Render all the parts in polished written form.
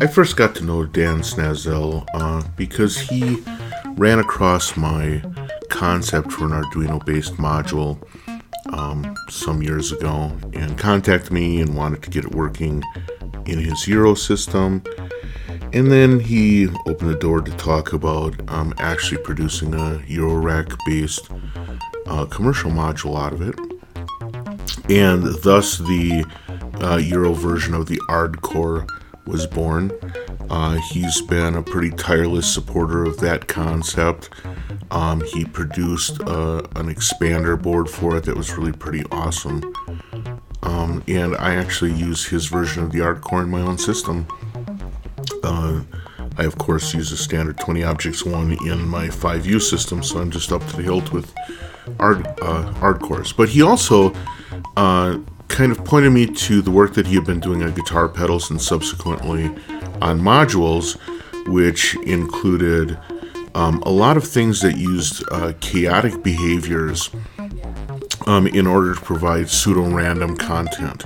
I first got to know Dan Snazelle because he ran across my concept for an Arduino-based module some years ago and contacted me and wanted to get it working in his Euro system. And then he opened the door to talk about actually producing a Eurorack-based commercial module out of it. And thus the Euro version of the Ardcore was born. He's been a pretty tireless supporter of that concept. He produced an expander board for it that was really pretty awesome. And I actually use his version of the Ardcore in my own system. I, of course, use a standard 20 objects one in my 5U system, so I'm just up to the hilt with Ardcores. But he also kind of pointed me to the work that he had been doing on guitar pedals and subsequently on modules, which included a lot of things that used chaotic behaviors in order to provide pseudo-random content.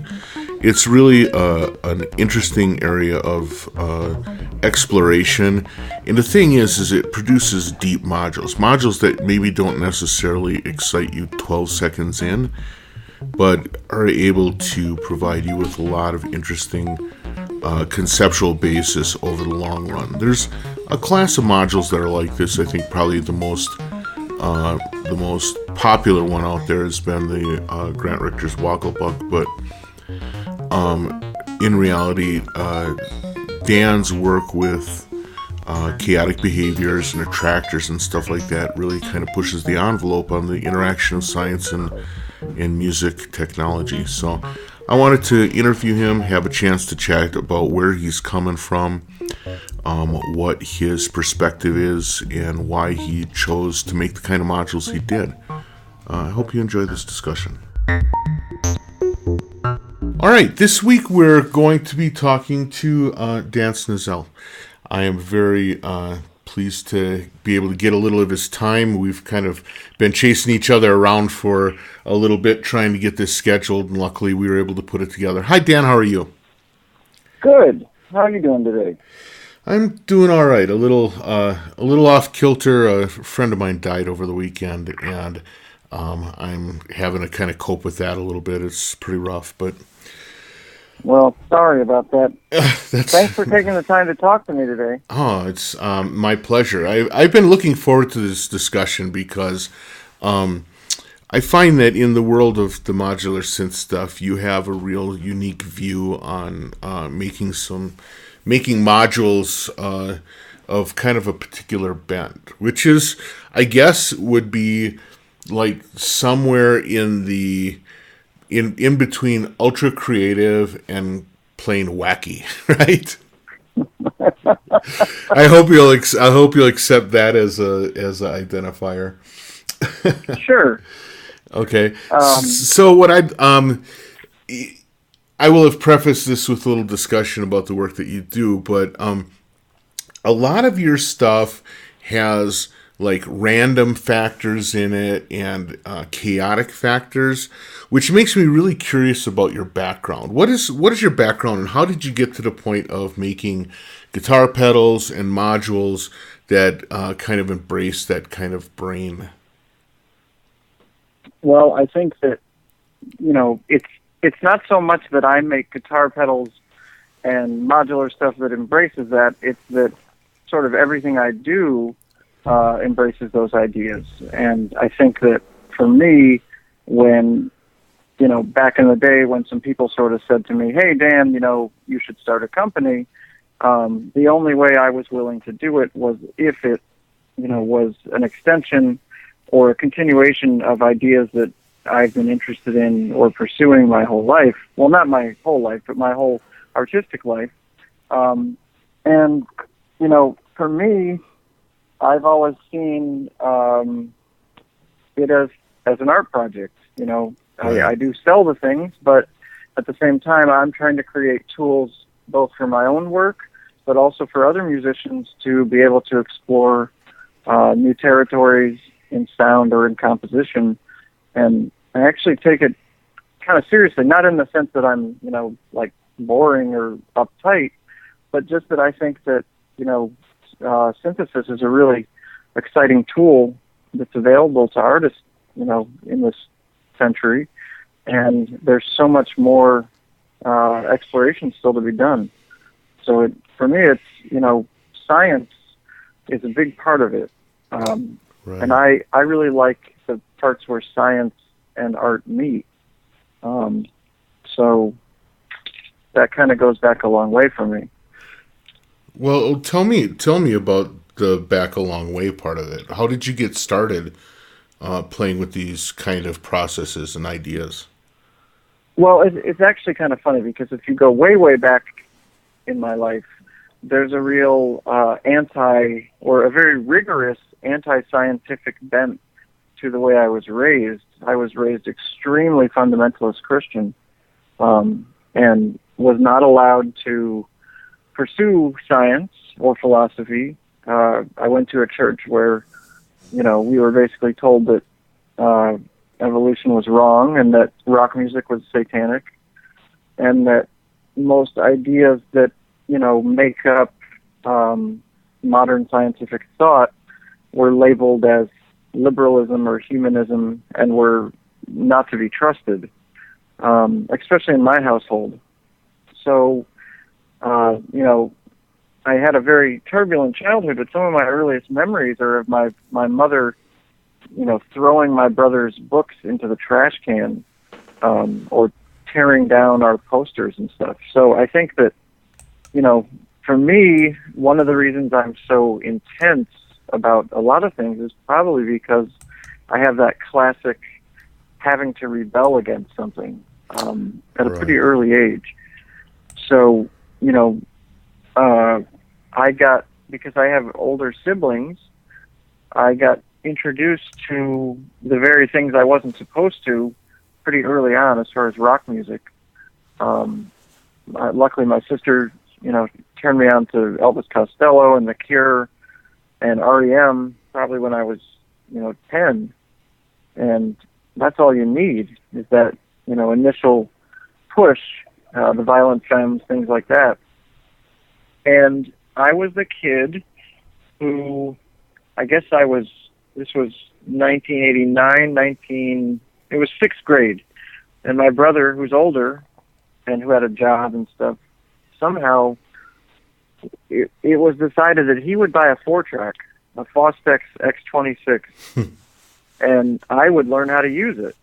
It's really an interesting area of exploration, and the thing is it produces deep modules that maybe don't necessarily excite you 12 seconds in, but are able to provide you with a lot of interesting conceptual basis over the long run. There's a class of modules that are like this. I think probably the most popular one out there has been the Grant Richter's Wogglebug, but in reality, Dan's work with chaotic behaviors and attractors and stuff like that really kind of pushes the envelope on the interaction of science and music technology. So I wanted to interview him, have a chance to chat about where he's coming from, what his perspective is, and why he chose to make the kind of modules he did. I hope you enjoy this discussion. All right, this week we're going to be talking to Dan Snazelle. I am very pleased to be able to get a little of his time. We've kind of been chasing each other around for a little bit trying to get this scheduled, and luckily we were able to put it together. Hi, Dan, how are you? Good. How are you doing today? I'm doing all right. A little off kilter. A friend of mine died over the weekend, and I'm having to kind of cope with that a little bit. It's pretty rough, but... Well, sorry about that. Thanks for taking the time to talk to me today. Oh, it's my pleasure. I've been looking forward to this discussion because I find that in the world of the modular synth stuff, you have a real unique view on making modules of kind of a particular bent, which is, I guess, would be like somewhere in the in between ultra creative and plain wacky, right? I hope you'll accept that as an identifier. Sure. Okay. So what I will have prefaced this with a little discussion about the work that you do, but a lot of your stuff has like random factors in it and chaotic factors, which makes me really curious about your background. What is your background, and how did you get to the point of making guitar pedals and modules that kind of embrace that kind of brain? Well, I think that, it's not so much that I make guitar pedals and modular stuff that embraces that. It's that sort of everything I do embraces those ideas. And I think that for me, when, back in the day when some people sort of said to me, hey, Dan, you should start a company, the only way I was willing to do it was if it, was an extension or a continuation of ideas that I've been interested in or pursuing my whole life. Well, not my whole life, but my whole artistic life. And, for me, I've always seen it as an art project. I do sell the things, but at the same time, I'm trying to create tools both for my own work, but also for other musicians to be able to explore new territories in sound or in composition. And I actually take it kind of seriously, not in the sense that I'm, like boring or uptight, but just that I think that, synthesis is a really exciting tool that's available to artists, in this century. And there's so much more exploration still to be done. So for me, it's, science is a big part of it. Right. And I really like the parts where science and art meet. So that kind of goes back a long way for me. Well, tell me about the back a long way part of it. How did you get started playing with these kind of processes and ideas? Well, it's actually kind of funny because if you go way, way back in my life, there's a real a very rigorous anti-scientific bent to the way I was raised. I was raised extremely fundamentalist Christian, and was not allowed to pursue science or philosophy. I went to a church where, we were basically told that evolution was wrong and that rock music was satanic, and that most ideas that, make up modern scientific thought were labeled as liberalism or humanism and were not to be trusted, especially in my household. So, I had a very turbulent childhood, but some of my earliest memories are of my mother, throwing my brother's books into the trash can, or tearing down our posters and stuff. So I think that, for me, one of the reasons I'm so intense about a lot of things is probably because I have that classic having to rebel against something at a pretty early age. So, because I have older siblings, I got introduced to the very things I wasn't supposed to pretty early on as far as rock music. Luckily, my sister, turned me on to Elvis Costello and The Cure and REM probably when I was, 10. And that's all you need is that, initial push, the Violent Femmes, things like that. And I was the kid who, this was 1989, it was 6th grade. And my brother, who's older and who had a job and stuff, somehow it was decided that he would buy a 4-track, a Fostex X26, and I would learn how to use it.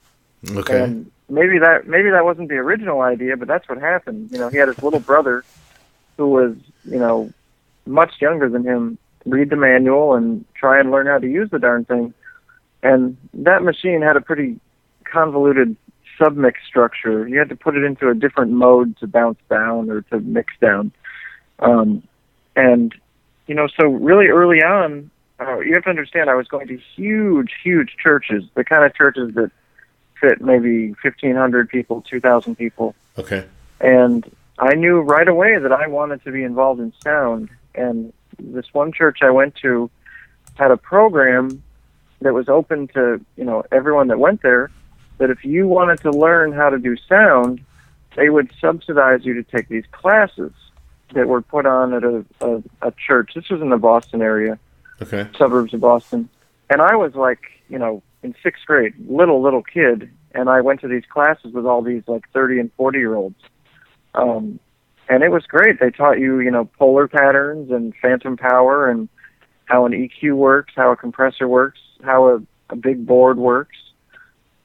Okay. And maybe that wasn't the original idea, but that's what happened. He had his little brother who was, much younger than him, read the manual and try and learn how to use the darn thing. And that machine had a pretty convoluted submix structure. You had to put it into a different mode to bounce down or to mix down. So really early on, you have to understand I was going to huge, huge churches, the kind of churches that fit maybe 1,500 people, 2,000 people. Okay. And I knew right away that I wanted to be involved in sound. And this one church I went to had a program that was open to, everyone that went there, that if you wanted to learn how to do sound, they would subsidize you to take these classes that were put on at a church. This was in the Boston area, okay, suburbs of Boston. And I was like, in 6th grade, little kid, and I went to these classes with all these 30 and 40-year-olds. And it was great. They taught you, polar patterns and phantom power and how an EQ works, how a compressor works, how a big board works.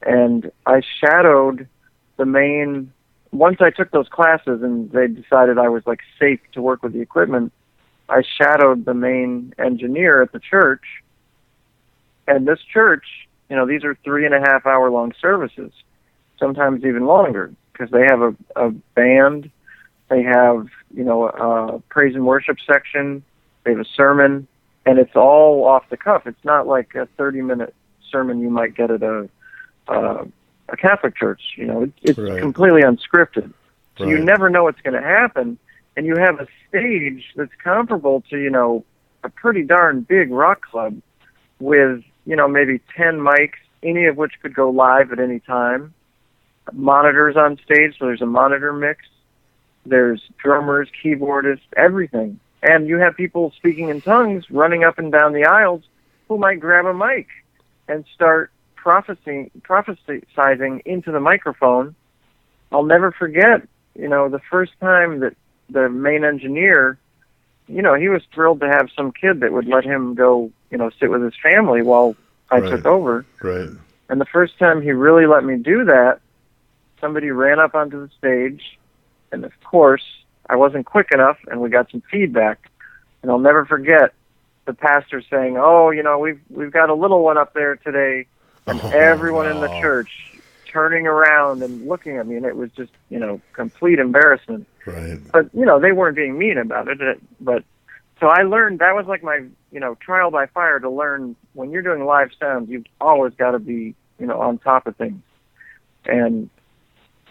And I shadowed the main, once I took those classes and they decided I was safe to work with the equipment, I shadowed the main engineer at the church. And this church, these are 3.5 hour long services, sometimes even longer, because they have a band, they have, a praise and worship section, they have a sermon, and it's all off the cuff. It's not like a 30-minute sermon you might get at a Catholic church. It's right. Completely unscripted. So right. You never know what's going to happen, and you have a stage that's comparable to, a pretty darn big rock club with, maybe 10 mics, any of which could go live at any time, monitors on stage, so there's a monitor mix, there's drummers, keyboardists, everything. And you have people speaking in tongues running up and down the aisles who might grab a mic and start prophesizing into the microphone. I'll never forget, the first time that the main engineer, he was thrilled to have some kid that would let him go, sit with his family while I took over. Right. And the first time he really let me do that, somebody ran up onto the stage, and of course, I wasn't quick enough, and we got some feedback. And I'll never forget the pastor saying, "Oh, we've got a little one up there today," and everyone in the church turning around and looking at me, and it was just, complete embarrassment. Right. But, they weren't being mean about it. But so I learned, that was like my, trial by fire to learn when you're doing live sound, you've always got to be, on top of things. And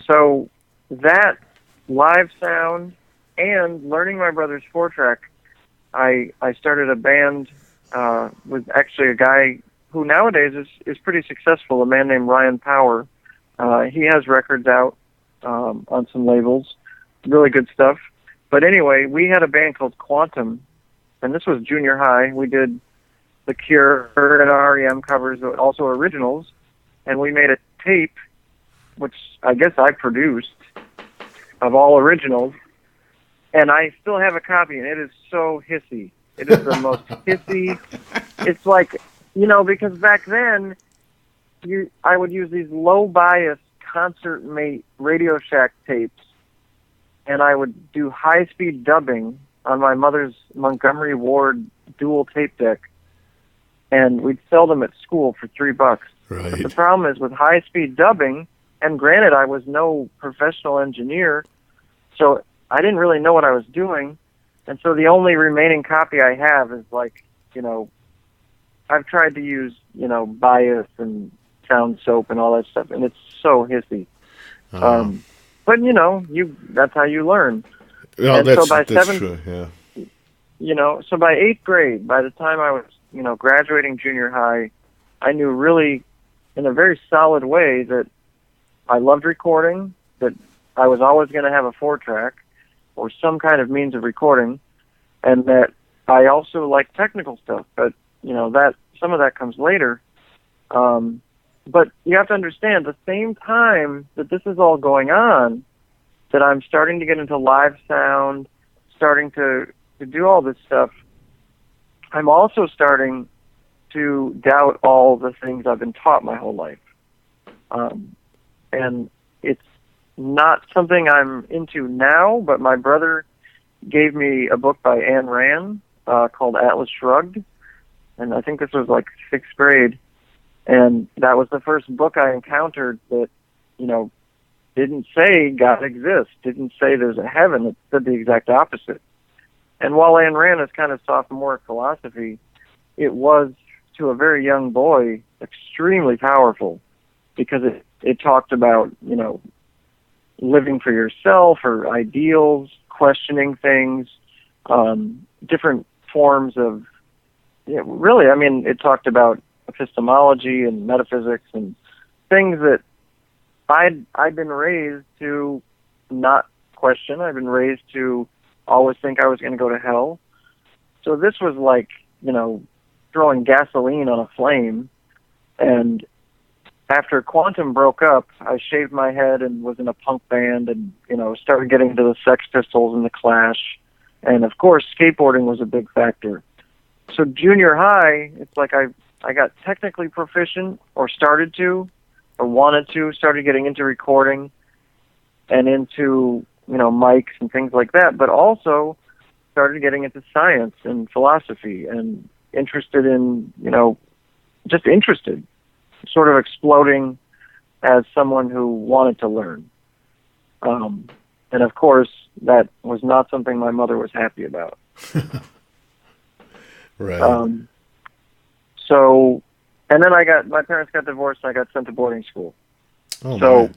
so that live sound and learning my brother's 4-track, I started a band with actually a guy who nowadays is pretty successful, a man named Ryan Power. He has records out on some labels, really good stuff. But anyway, we had a band called Quantum, and this was junior high. We did The Cure and REM covers, also originals, and we made a tape, which I guess I produced, of all originals, and I still have a copy, and it is so hissy. It is the most hissy. It's like, because back then, I would use these low-bias concert mate Radio Shack tapes, and I would do high-speed dubbing on my mother's Montgomery Ward dual tape deck, and we'd sell them at school for $3. Right. But the problem is with high-speed dubbing, and granted, I was no professional engineer, so I didn't really know what I was doing, and so the only remaining copy I have is like, I've tried to use, bias and sound soap and all that stuff, and it's so hissy. But that's how you learn. No, and that's, so by that's seventh, true, yeah. So by 8th grade, by the time I was, graduating junior high, I knew really, in a very solid way, that I loved recording, that I was always going to have a 4-track or some kind of means of recording, and that I also like technical stuff, but that some of that comes later. But you have to understand, the same time that this is all going on, that I'm starting to get into live sound, starting to do all this stuff, I'm also starting to doubt all the things I've been taught my whole life. And it's not something I'm into now, but my brother gave me a book by Ayn Rand called Atlas Shrugged, and I think this was like 6th grade, and that was the first book I encountered that, didn't say God exists, didn't say there's a heaven. It said the exact opposite. And while Ayn Rand is kind of sophomoric philosophy, it was, to a very young boy, extremely powerful, because it talked about, living for yourself or ideals, questioning things, different forms of, really, it talked about epistemology and metaphysics and things that I'd been raised to not question. I've been raised to always think I was going to go to hell. So this was like, throwing gasoline on a flame. And after Quantum broke up, I shaved my head and was in a punk band and, started getting into the Sex Pistols and the Clash. And, of course, skateboarding was a big factor. So junior high, it's like I got technically proficient, or started to, or wanted to, started getting into recording and into, mics and things like that, but also started getting into science and philosophy and interested in, just interested, sort of exploding as someone who wanted to learn. And of course, that was not something my mother was happy about. Right. So, and then my parents got divorced, and I got sent to boarding school. Oh, so, man.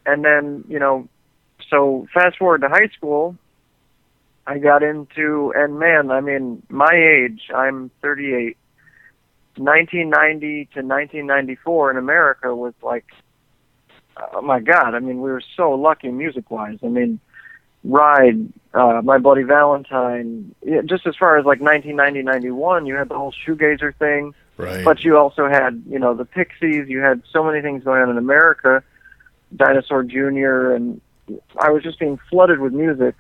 And then, so fast forward to high school, I got into, and man, my age, I'm 38, 1990 to 1994 in America was like, oh my God, we were so lucky music-wise. Ride, My Bloody Valentine. Just as far as like 1990, 91, you had the whole shoegazer thing. Right. But you also had, the Pixies. You had so many things going on in America. Dinosaur Jr. and I was just being flooded with music.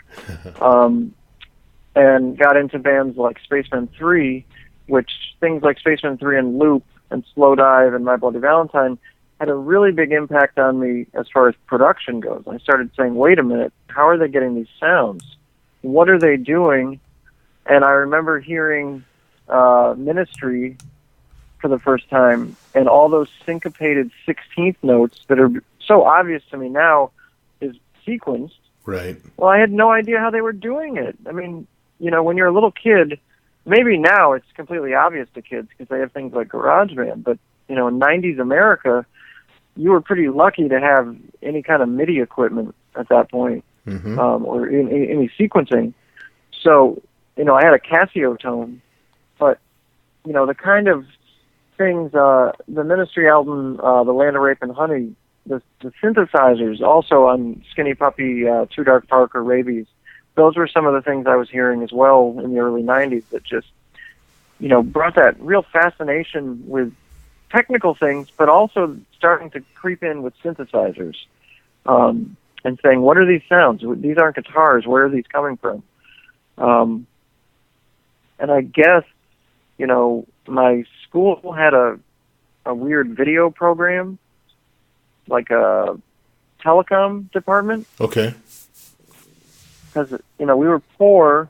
And got into bands like Spacemen 3, which things like Spacemen 3 and Loop and Slow Dive and My Bloody Valentine had a really big impact on me as far as production goes. I started saying, wait a minute, how are they getting these sounds? What are they doing? And I remember hearing Ministry for the first time, and all those syncopated 16th notes that are so obvious to me now is sequenced. Right. Well, I had no idea how they were doing it. I mean, when you're a little kid, maybe now it's completely obvious to kids because they have things like GarageBand, but, in 90s America, you were pretty lucky to have any kind of MIDI equipment at that point, or any sequencing. So, I had a Casio tone, but, the kind of things, the Ministry album, The Land of Rape and Honey, the synthesizers, also on Skinny Puppy, Too Dark Park, or Rabies, those were some of the things I was hearing as well in the early 90s that just, brought that real fascination with technical things, but also starting to creep in with synthesizers, and saying, what are these sounds? These aren't guitars. Where are these coming from? And I guess, my school had a weird video program, like a telecom department. Okay. Because, we were poor.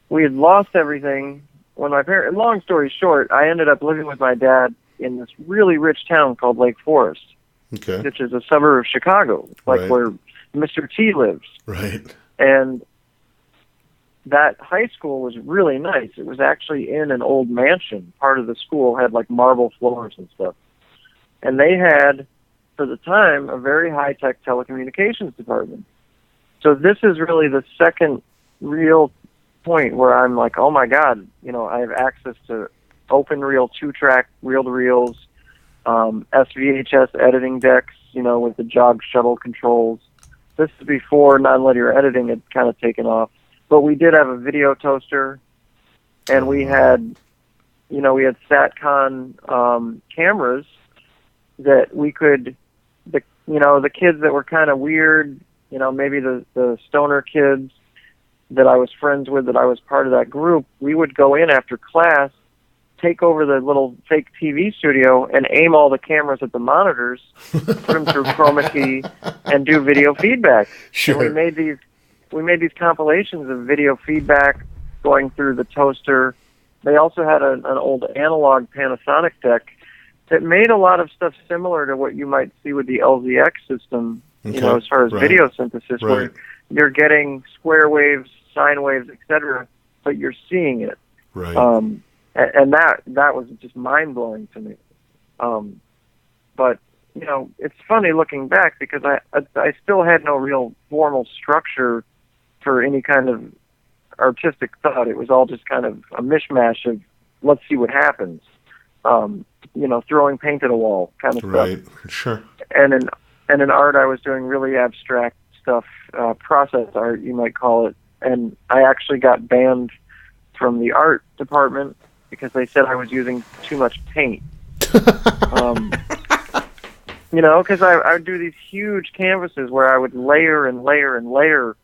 We had lost everything. When my parents, long story short, I ended up living with my dad in this really rich town called Lake Forest, which is a suburb of Chicago, like where Mr. T lives. Right. And that high school was really nice. It was actually in an old mansion. Part of the school had like marble floors and stuff. And they had, for the time, a very high-tech telecommunications department. So this is really the second real point where I'm like, oh my God, I have access to open reel 2-track reel-to-reels, SVHS editing decks, with the jog shuttle controls. This is before nonlinear editing had kind of taken off. But we did have a video toaster, and we had, we had SatCon cameras that we could, the kids that were kind of weird, maybe the stoner kids that I was friends with, that I was part of that group, we would go in after class, take over the little fake TV studio, and aim all the cameras at the monitors, put them through chroma key, and do video feedback. Sure. And we made these compilations of video feedback going through the toaster. They also had an old analog Panasonic deck that made a lot of stuff similar to what you might see with the LZX system, as far as video synthesis, where you're getting square waves, sine waves, etc., but you're seeing it. Right. And that was just mind-blowing to me. But, it's funny looking back because I still had no real formal structure for any kind of artistic thought. It was all just kind of a mishmash of let's see what happens. Throwing paint at a wall kind of stuff. Right, sure. And in art, I was doing really abstract stuff, process art, you might call it. And I actually got banned from the art department because they said I was using too much paint. Because I would do these huge canvases where I would layer and layer and layer,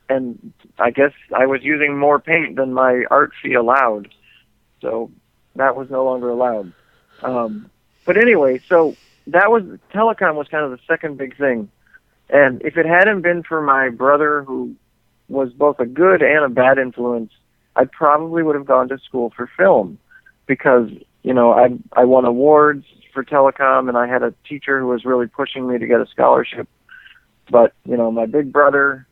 and I guess I was using more paint than my art fee allowed. So that was no longer allowed. But anyway, so telecom was kind of the second big thing. And if it hadn't been for my brother, who was both a good and a bad influence, I probably would have gone to school for film because, I won awards for telecom, and I had a teacher who was really pushing me to get a scholarship. But, my big brother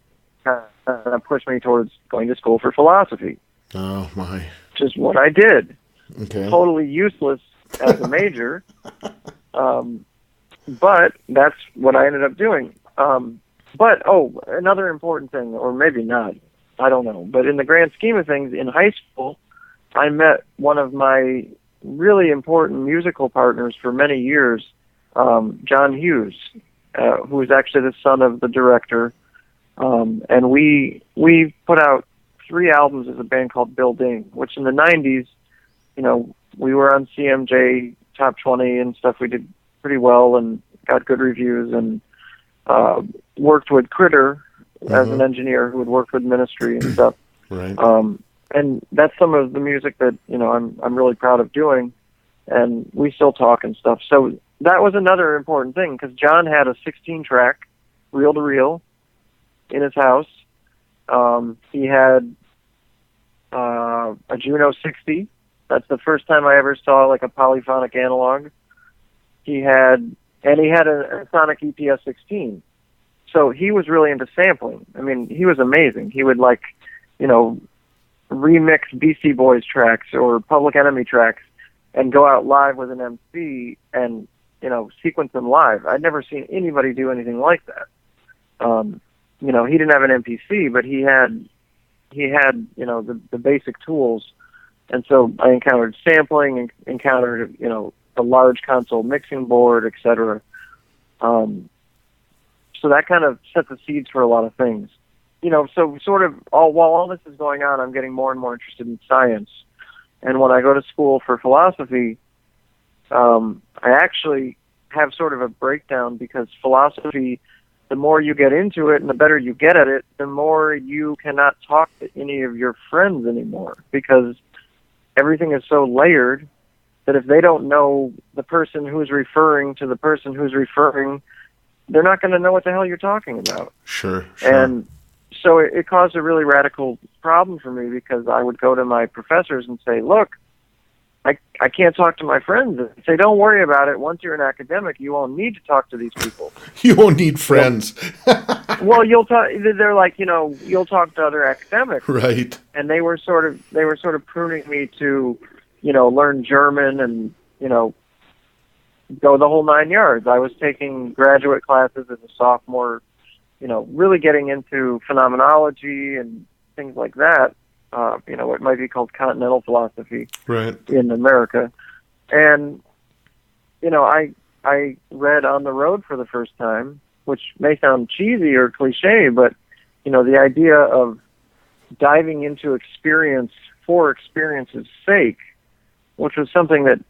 kind of pushed me towards going to school for philosophy. Oh, my. Which is what I did. Okay. Totally useless as a major. But that's what I ended up doing. But another important thing, or maybe not, I don't know. But in the grand scheme of things, in high school, I met one of my really important musical partners for many years, John Hughes, who is actually the son of the director. And we put out 3 albums as a band called Building, which in the 90s, we were on CMJ Top 20 and stuff. We did pretty well and got good reviews, and worked with Critter as an engineer who had worked with Ministry and stuff. Right. And that's some of the music that, I'm really proud of doing, and we still talk and stuff. So that was another important thing, because John had a 16-track, reel-to-reel, in his house. He had a Juno 60. That's the first time I ever saw like a polyphonic analog. He had a Sonic EPS 16. So he was really into sampling. I mean, he was amazing. He would remix Beastie Boys tracks or Public Enemy tracks and go out live with an MC and, sequence them live. I'd never seen anybody do anything like that. He didn't have an MPC, but he had the basic tools. And so I encountered sampling and encountered, a large console mixing board, etc. So that kind of set the seeds for a lot of things. So sort of while all this is going on, I'm getting more and more interested in science. And when I go to school for philosophy, I actually have sort of a breakdown, because philosophy, the more you get into it and the better you get at it, the more you cannot talk to any of your friends anymore, because everything is so layered that if they don't know the person who's referring to the person who's referring, they're not going to know what the hell you're talking about. Sure. And so it caused a really radical problem for me, because I would go to my professors and say, look, I can't talk to my friends. And say, don't worry about it. Once you're an academic, you won't need to talk to these people. You won't need friends. Well, you'll talk. They're like, you'll talk to other academics. Right. And they were sort of pruning me to, learn German and, go the whole 9 yards. I was taking graduate classes as a sophomore, really getting into phenomenology and things like that. What might be called continental philosophy, right, in America. And, I read On the Road for the first time, which may sound cheesy or cliche, but, the idea of diving into experience for experience's sake, which was something that,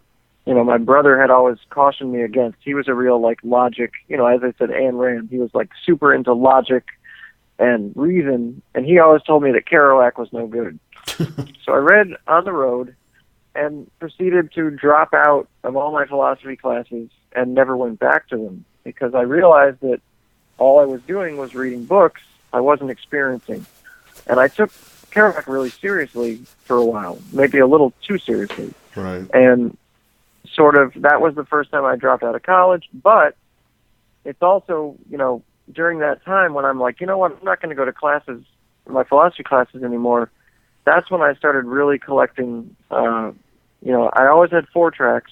my brother had always cautioned me against. He was a real, logic, as I said, Ayn Rand, he was, super into logic and reason, and he always told me that Kerouac was no good. So I read On the Road and proceeded to drop out of all my philosophy classes and never went back to them, because I realized that all I was doing was reading books. I wasn't experiencing. And I took Kerouac really seriously for a while, maybe a little too seriously. Right. And sort of that was the first time I dropped out of college, but it's also, during that time when I'm like, I'm not going to go to classes, my philosophy classes anymore, that's when I started really collecting, I always had 4 tracks,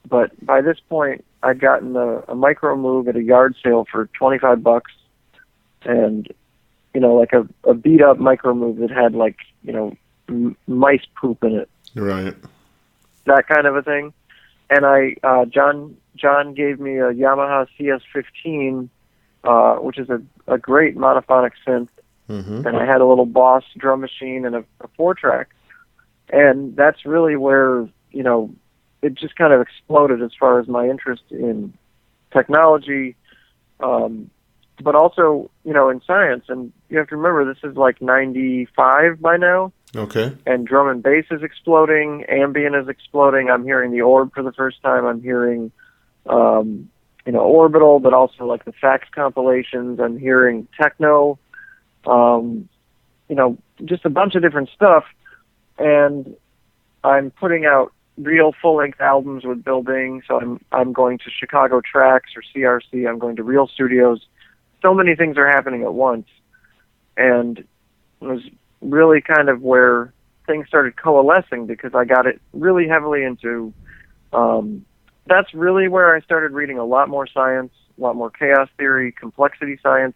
but by this point I'd gotten a micro move at a yard sale for $25, and, a beat up micro move that had mice poop in it. Right. That kind of a thing. And John gave me a Yamaha CS15, which is a great monophonic synth. Mm-hmm. And I had a little Boss drum machine and a 4-track. And that's really where, it just kind of exploded as far as my interest in technology, but also, in science. And you have to remember, this is 95 by now. Okay. And drum and bass is exploding. Ambient is exploding. I'm hearing the Orb for the first time. I'm hearing, Orbital, but also the Fax compilations. I'm hearing techno, just a bunch of different stuff. And I'm putting out real full-length albums with Building. So I'm going to Chicago Tracks or CRC. I'm going to Real Studios. So many things are happening at once. And it was really kind of where things started coalescing, because I got it really heavily into, that's really where I started reading a lot more science, a lot more chaos theory, complexity science.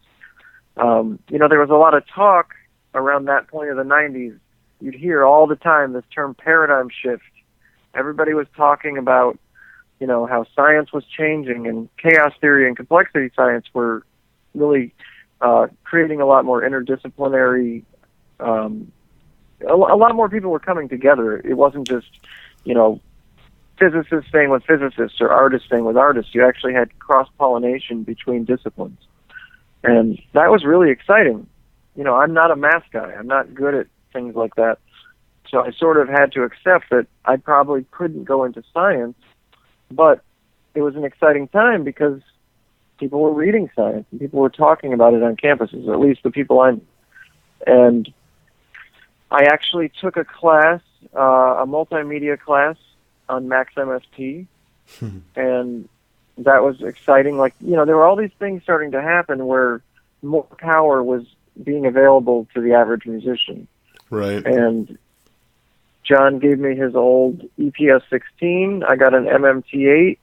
There was a lot of talk around that point of the 90s. You'd hear all the time this term paradigm shift. Everybody was talking about, how science was changing, and chaos theory and complexity science were really creating a lot more interdisciplinary. A lot more people were coming together. It wasn't just, physicists staying with physicists or artists staying with artists. You actually had cross-pollination between disciplines. And that was really exciting. I'm not a math guy. I'm not good at things like that. So I sort of had to accept that I probably couldn't go into science, but it was an exciting time because people were reading science and people were talking about it on campuses, at least the people I knew. And I actually took a class, a multimedia class on Max MSP, and that was exciting. There were all these things starting to happen where more power was being available to the average musician. Right. And John gave me his old EPS-16. I got an MMT-8,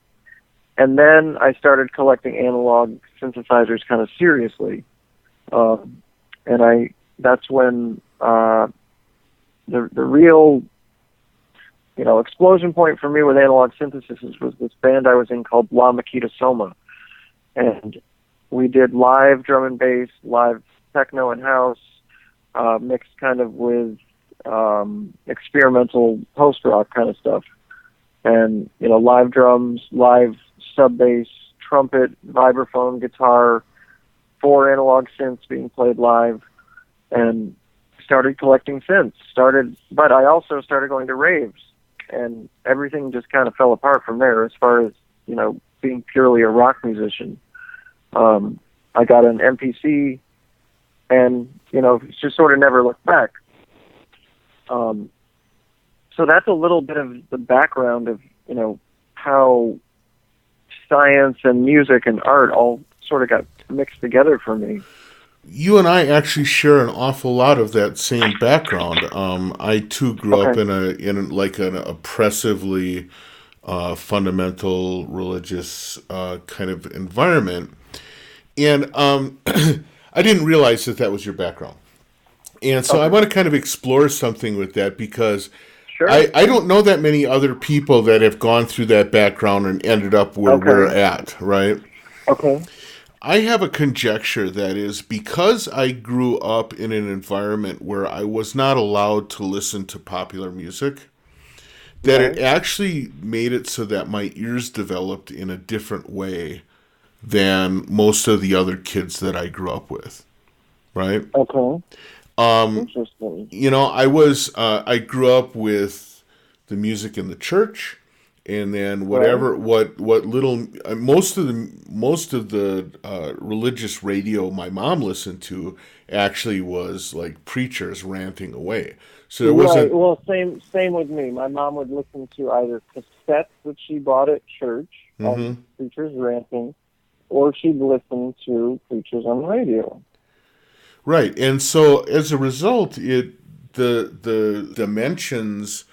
and then I started collecting analog synthesizers kind of seriously. That's when the real, explosion point for me with analog synthesis was this band I was in called La Makita Soma. And we did live drum and bass, live techno and house, mixed kind of with experimental post-rock kind of stuff. And, live drums, live sub-bass, trumpet, vibraphone, guitar, 4 analog synths being played live, and started collecting synths. But I also started going to raves, and everything just kind of fell apart from there as far as, being purely a rock musician. I got an MPC, and, just sort of never looked back. So that's a little bit of the background of, how science and music and art all sort of got mixed together for me. You and I actually share an awful lot of that same background. I too grew up in an oppressively fundamental religious kind of environment, and I didn't realize that was your background. And so I want to kind of explore something with that because I don't know that many other people that have gone through that background and ended up where we're at, right? Okay. I have a conjecture that is because I grew up in an environment where I was not allowed to listen to popular music, that it actually made it so that my ears developed in a different way than most of the other kids that I grew up with, right? Okay. Interesting. I grew up with the music in the church, and then what little most of the religious radio my mom listened to actually was like preachers ranting away. So it wasn't. Well, same with me. My mom would listen to either cassettes that she bought at church of preachers ranting, or she'd listen to preachers on the radio. Right, and so as a result, the dimensions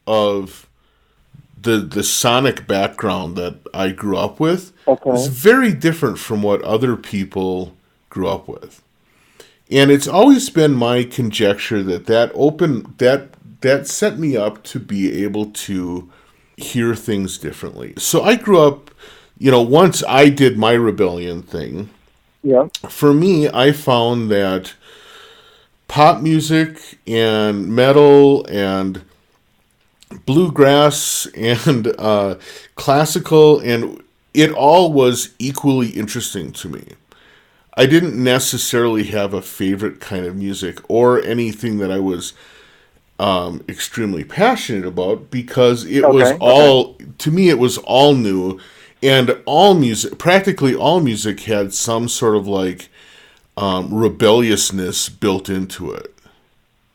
of the sonic background that I grew up with is very different from what other people grew up with, and it's always been my conjecture that set me up to be able to hear things differently. So I grew up, once I did my rebellion thing. Yeah. For me, I found that pop music and metal and bluegrass and classical, and it all was equally interesting to me. I didn't necessarily have a favorite kind of music or anything that I was extremely passionate about because it was all, to me, it was all new. And practically all music had some sort of rebelliousness built into it,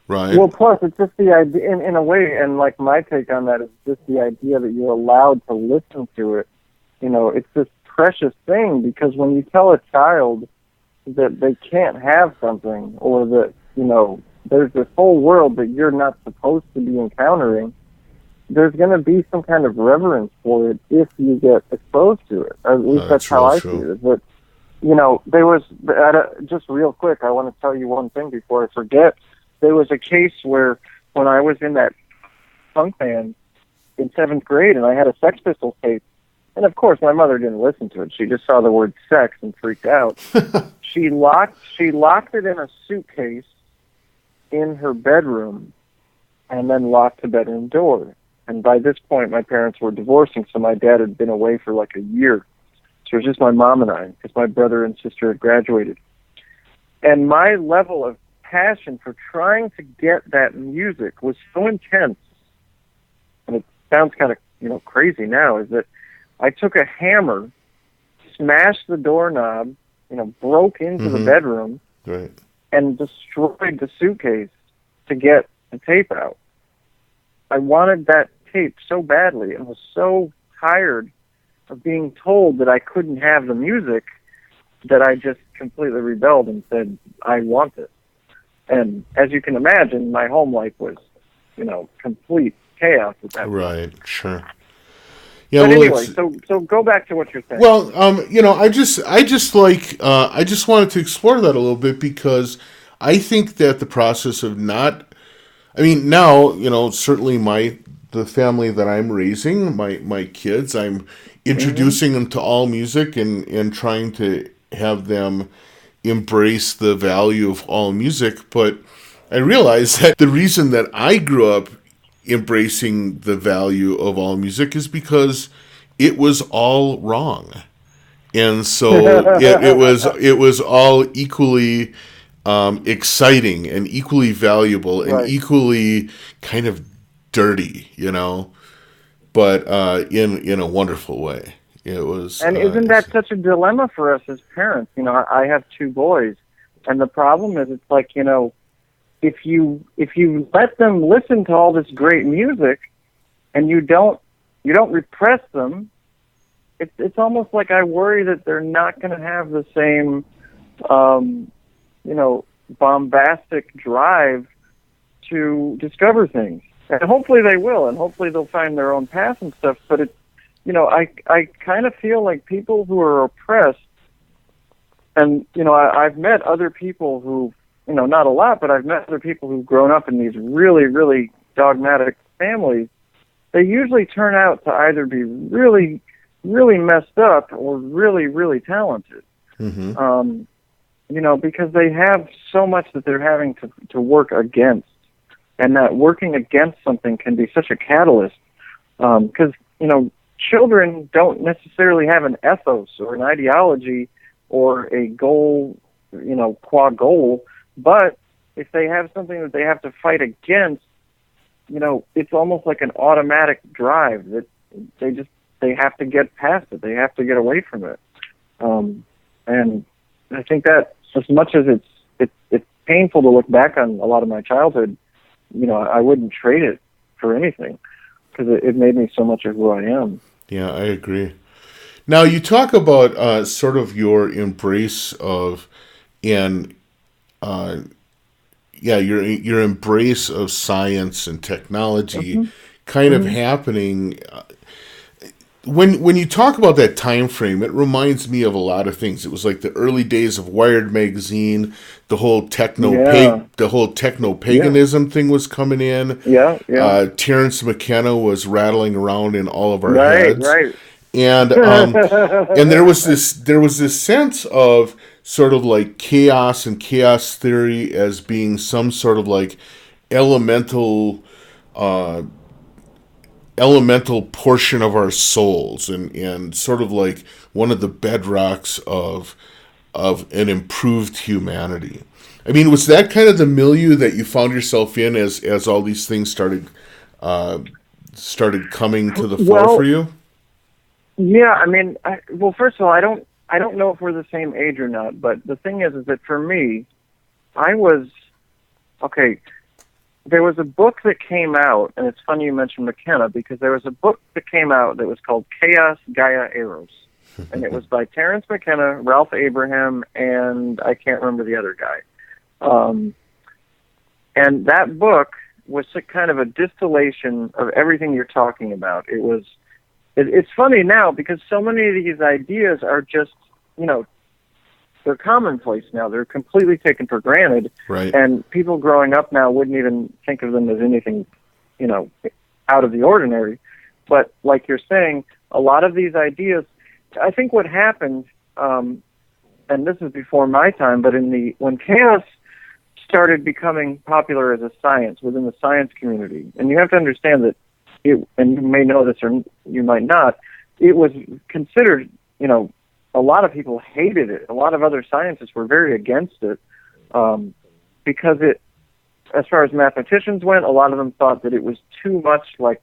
right? Well, plus it's just the idea, in a way, and my take on that is just the idea that you're allowed to listen to it. It's this precious thing because when you tell a child that they can't have something or that, there's this whole world that you're not supposed to be encountering, there's going to be some kind of reverence for it if you get exposed to it. Or at least that's how I see it. But, there was, just real quick, I want to tell you one thing before I forget. There was a case where when I was in that punk band in 7th grade and I had a Sex Pistols tape, And of course, my mother didn't listen to it. She just saw the word sex and freaked out. She locked it in a suitcase in her bedroom, and then locked the bedroom door. And by this point, my parents were divorcing, so my dad had been away for like a year. So it was just my mom and I, because my brother and sister had graduated. And my level of passion for trying to get that music was so intense, and it sounds kind of, crazy now, is that I took a hammer, smashed the doorknob, broke into the bedroom, right, and destroyed the suitcase to get the tape out. I wanted that tape so badly and was so tired of being told that I couldn't have the music that I just completely rebelled and said, I want it. And as you can imagine, my home life was, complete chaos at that point. Right, sure. Yeah, but anyway, so go back to what you're saying. Well, I just wanted to explore that a little bit, because I think that the process of now, certainly the family that I'm raising, my kids, I'm introducing them to all music and trying to have them embrace the value of all music. But I realize that the reason that I grew up embracing the value of all music is because it was all wrong, and so it was all equally exciting and equally valuable and right. equally kind of dirty, but in a wonderful way. It was. And isn't that such a dilemma for us as parents? I have two boys, and the problem is, it's like, if you let them listen to all this great music, and you don't repress them, it's almost like I worry that they're not going to have the same, bombastic drive to discover things. And hopefully they will, and hopefully they'll find their own path and stuff. But it's, I kind of feel like people who are oppressed, and I've met other people who, not a lot, but I've met other people who've grown up in these really, really dogmatic families. They usually turn out to either be really, really messed up or really, really talented. Mm-hmm. Because they have so much that they're having to work against, and that working against something can be such a catalyst. Because, children don't necessarily have an ethos or an ideology or a goal, qua goal. But if they have something that they have to fight against, it's almost like an automatic drive that they have to get past it. They have to get away from it. And I think that as much as it's painful to look back on a lot of my childhood, I wouldn't trade it for anything, because it made me so much of who I am. Yeah, I agree. Now, you talk about sort of your embrace of your embrace of science and technology kind of happening. When you talk about that time frame, it reminds me of a lot of things. It was like the early days of Wired magazine. The whole techno-paganism thing was coming in. Yeah. Terence McKenna was rattling around in all of our heads. Right. And and there was this sense of sort of like chaos and chaos theory as being some sort of like elemental portion of our souls, and sort of like one of the bedrocks of an improved humanity. I mean, was that kind of the milieu that you found yourself in as all these things started coming to the fore for you? Yeah, I mean, first of all, I don't know if we're the same age or not, but the thing is that for me, there was a book that came out, and it's funny you mentioned McKenna, because there was a book that came out that was called Chaos, Gaia, Eros. And it was by Terence McKenna, Ralph Abraham, and I can't remember the other guy. And that book was kind of a distillation of everything you're talking about. It's funny now, because so many of these ideas are just, they're commonplace now. They're completely taken for granted. Right. And people growing up now wouldn't even think of them as anything, out of the ordinary. But like you're saying, a lot of these ideas, I think what happened, and this is before my time, but when chaos started becoming popular as a science within the science community, and you have to understand that and you may know this or you might not, it was considered, a lot of people hated it. A lot of other scientists were very against it because as far as mathematicians went, a lot of them thought that it was too much like,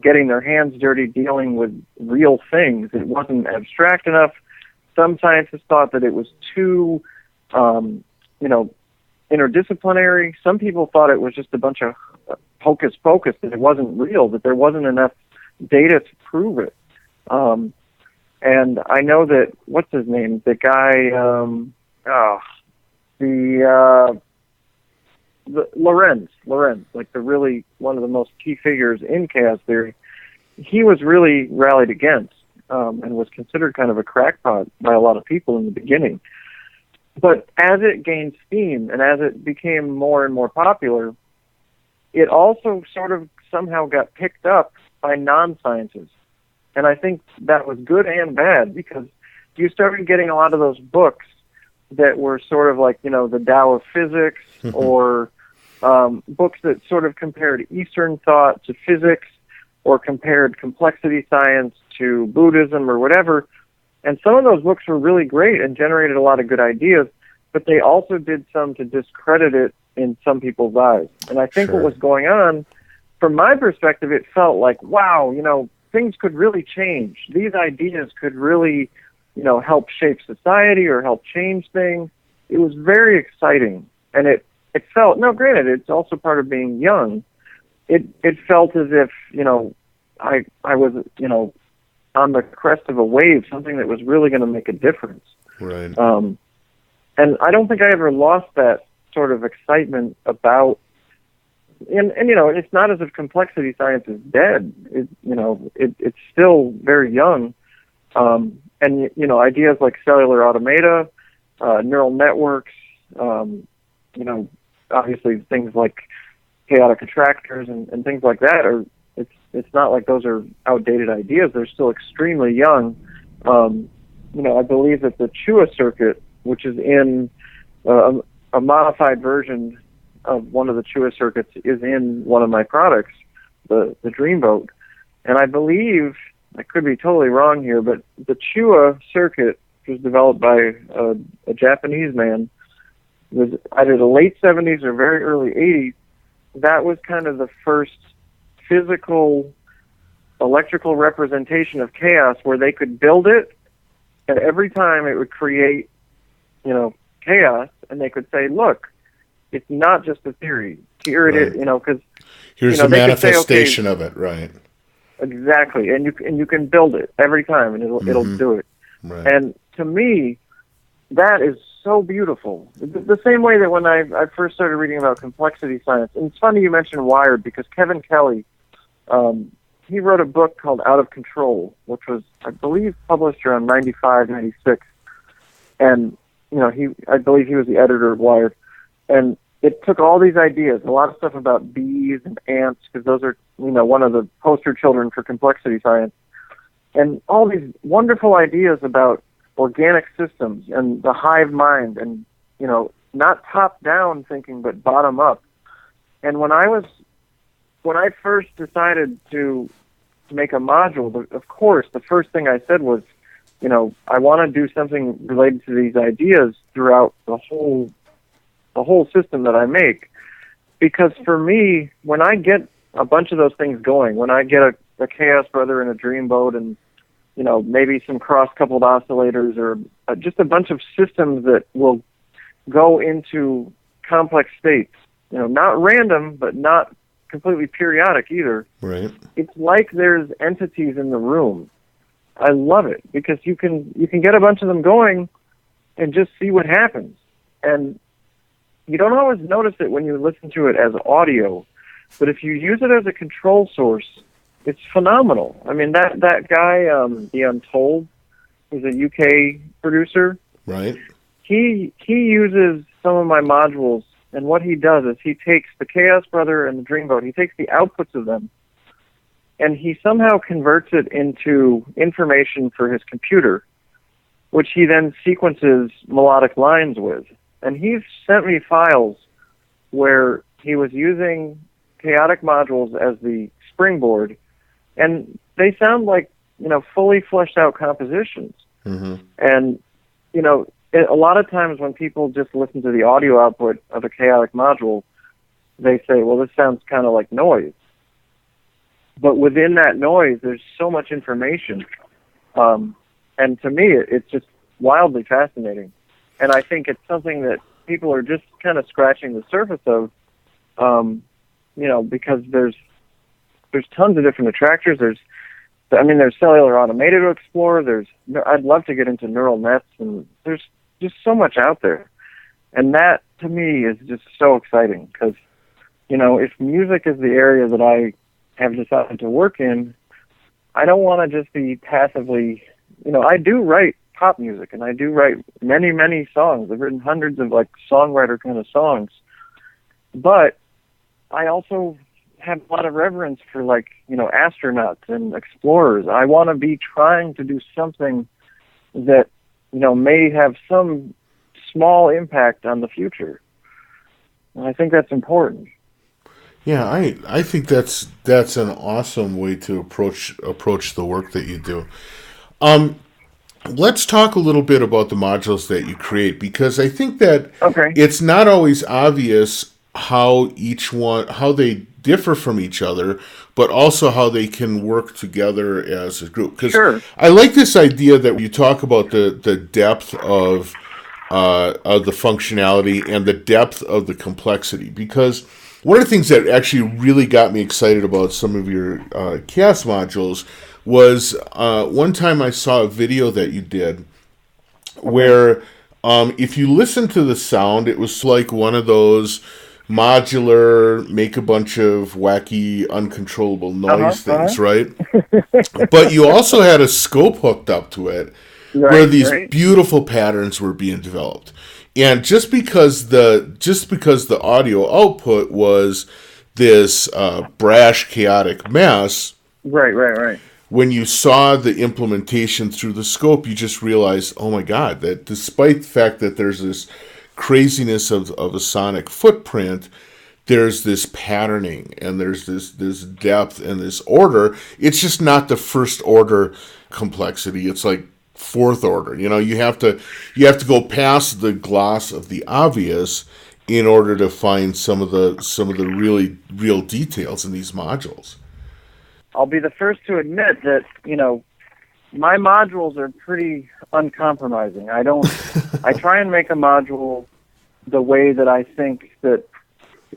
getting their hands dirty dealing with real things. It wasn't abstract enough. Some scientists thought that it was too, interdisciplinary. Some people thought it was just a bunch of hocus pocus, that it wasn't real, that there wasn't enough data to prove it. And I know that, what's his name? The guy, Lorenz, like one of the most key figures in chaos theory, he was really rallied against and was considered kind of a crackpot by a lot of people in the beginning. But as it gained steam and as it became more and more popular, it also sort of somehow got picked up by non-scientists. And I think that was good and bad, because you started getting a lot of those books that were sort of like, the Tao of Physics, or books that sort of compared Eastern thought to physics, or compared complexity science to Buddhism or whatever. And some of those books were really great and generated a lot of good ideas, but they also did some to discredit it in some people's eyes. And I think what was going on, from my perspective, it felt like, wow, things could really change. These ideas could really, help shape society or help change things. It was very exciting. And it felt, now granted, it's also part of being young. It felt as if, I was, on the crest of a wave, something that was really going to make a difference. Right. And I don't think I ever lost that sort of excitement about, and it's not as if complexity science is dead. It's still very young. And, ideas like cellular automata, neural networks, obviously things like chaotic attractors and things like that it's not like those are outdated ideas. They're still extremely young. I believe that the Chua circuit, which is in a modified version of one of the Chua circuits, is in one of my products, the Dreamboat. And I believe, I could be totally wrong here, but the Chua circuit was developed by a Japanese man. It was either the late 70s or very early 80s. That was kind of the first physical electrical representation of chaos, where they could build it, and every time it would create, chaos, and they could say, look, it's not just a theory. Here it is, because here's the manifestation of it, right? Exactly, and you can build it every time, and it'll do it. Right. And to me, that is so beautiful. The same way that when I first started reading about complexity science, and it's funny you mentioned Wired, because Kevin Kelly, he wrote a book called Out of Control, which was, I believe, published around 95, 96. And, I believe he was the editor of Wired. And it took all these ideas, a lot of stuff about bees and ants, because those are, one of the poster children for complexity science. And all these wonderful ideas about organic systems and the hive mind, and, not top-down thinking, but bottom-up. And when I first decided to make a module, of course, the first thing I said was, I want to do something related to these ideas throughout the whole system that I make. Because for me, when I get a bunch of those things going, when I get a Chaos Brother and a Dreamboat, and maybe some cross-coupled oscillators, or just a bunch of systems that will go into complex states, not random, but not completely periodic either. Right. It's like there's entities in the room. I love it, because you can get a bunch of them going and just see what happens. And you don't always notice it when you listen to it as audio, but if you use it as a control source, it's phenomenal. I mean, that guy, The Untold, who's a UK producer. Right. He uses some of my modules, and what he does is he takes the Chaos Brother and the Dreamboat, he takes the outputs of them, and he somehow converts it into information for his computer, which he then sequences melodic lines with. And he's sent me files where he was using chaotic modules as the springboard, and they sound like, fully fleshed out compositions. Mm-hmm. And, a lot of times when people just listen to the audio output of a chaotic module, they say, well, this sounds kind of like noise. But within that noise, there's so much information. And to me, it's just wildly fascinating. And I think it's something that people are just kind of scratching the surface of, because there's tons of different attractors. There's cellular automated to explore. I'd love to get into neural nets, and there's just so much out there. And that, to me, is just so exciting because, if music is the area that I have decided to work in, I don't want to just be passively, I do write pop music, and I do write many, many songs. I've written hundreds of, songwriter kind of songs. But I also have a lot of reverence for, astronauts and explorers. I want to be trying to do something that, may have some small impact on the future. And I think that's important. Yeah, I think that's an awesome way to approach the work that you do. Let's talk a little bit about the modules that you create, because I think that it's not always obvious how they differ from each other, but also how they can work together as a group. Because I like this idea that you talk about the depth of the functionality and the depth of the complexity, because one of the things that actually really got me excited about some of your chaos modules was one time I saw a video that you did where if you listen to the sound, it was like one of those modular, make a bunch of wacky, uncontrollable noise things, right? But you also had a scope hooked up to it where these beautiful patterns were being developed. And just because the audio output was this brash, chaotic mess, right. When you saw the implementation through the scope, you just realized, oh my God, that despite the fact that there's this craziness of a sonic footprint, there's this patterning and there's this depth and this order. It's just not the first order complexity. It's like fourth order. You have to go past the gloss of the obvious in order to find some of the really real details in these modules. I'll be the first to admit that, my modules are pretty uncompromising. I try and make a module the way that I think that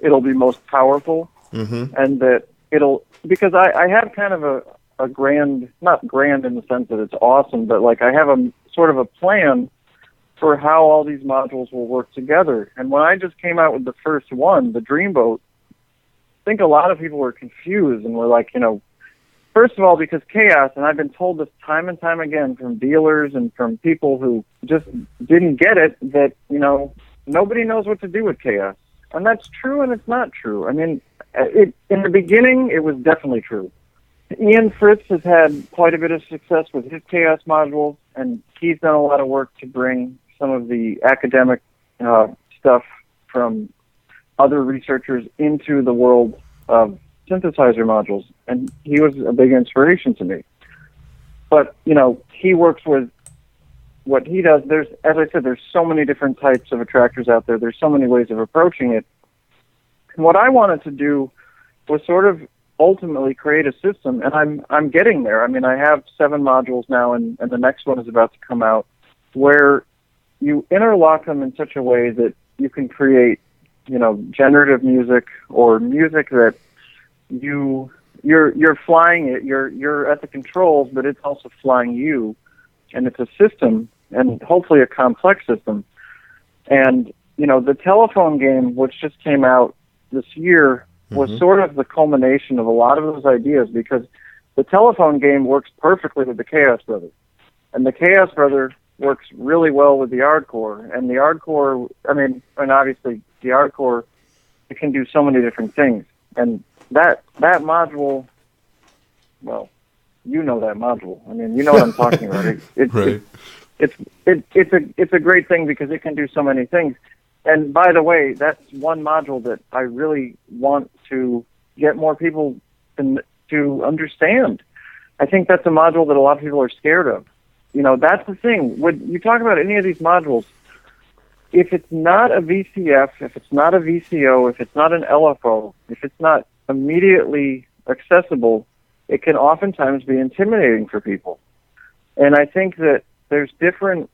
it'll be most powerful, and that because I have kind of a grand, not grand in the sense that it's awesome, but I have a sort of a plan for how all these modules will work together. And when I just came out with the first one, the Dreamboat, I think a lot of people were confused and were like, first of all, because chaos, and I've been told this time and time again from dealers and from people who just didn't get it, that, nobody knows what to do with chaos. And that's true and it's not true. I mean, in the beginning, it was definitely true. Ian Fritz has had quite a bit of success with his chaos modules, and he's done a lot of work to bring some of the academic stuff from other researchers into the world of synthesizer modules, and he was a big inspiration to me. But, he works with what he does. As I said, there's so many different types of attractors out there. There's so many ways of approaching it. And what I wanted to do was sort of ultimately create a system, and I'm getting there. I mean, I have 7 modules now, and the next one is about to come out, where you interlock them in such a way that you can create, generative music or music that you're flying it. You're at the controls, but it's also flying you, and it's a system, and hopefully a complex system. And the telephone game, which just came out this year, was sort of the culmination of a lot of those ideas, because the telephone game works perfectly with the Chaos Brother, and the Chaos Brother works really well with the Hardcore, and the Hardcore, and obviously the Hardcore, it can do so many different things, and that module well, you know that module. I mean, you know what I'm talking about. Right. It's a great thing because it can do so many things. And by the way, that's one module that I really want to get more people to understand. I think that's a module that a lot of people are scared of. You know, that's the thing. When you talk about any of these modules, if it's not a VCF, if it's not a VCO, if it's not an LFO, if it's not immediately accessible, it can oftentimes be intimidating for people. And I think that there's different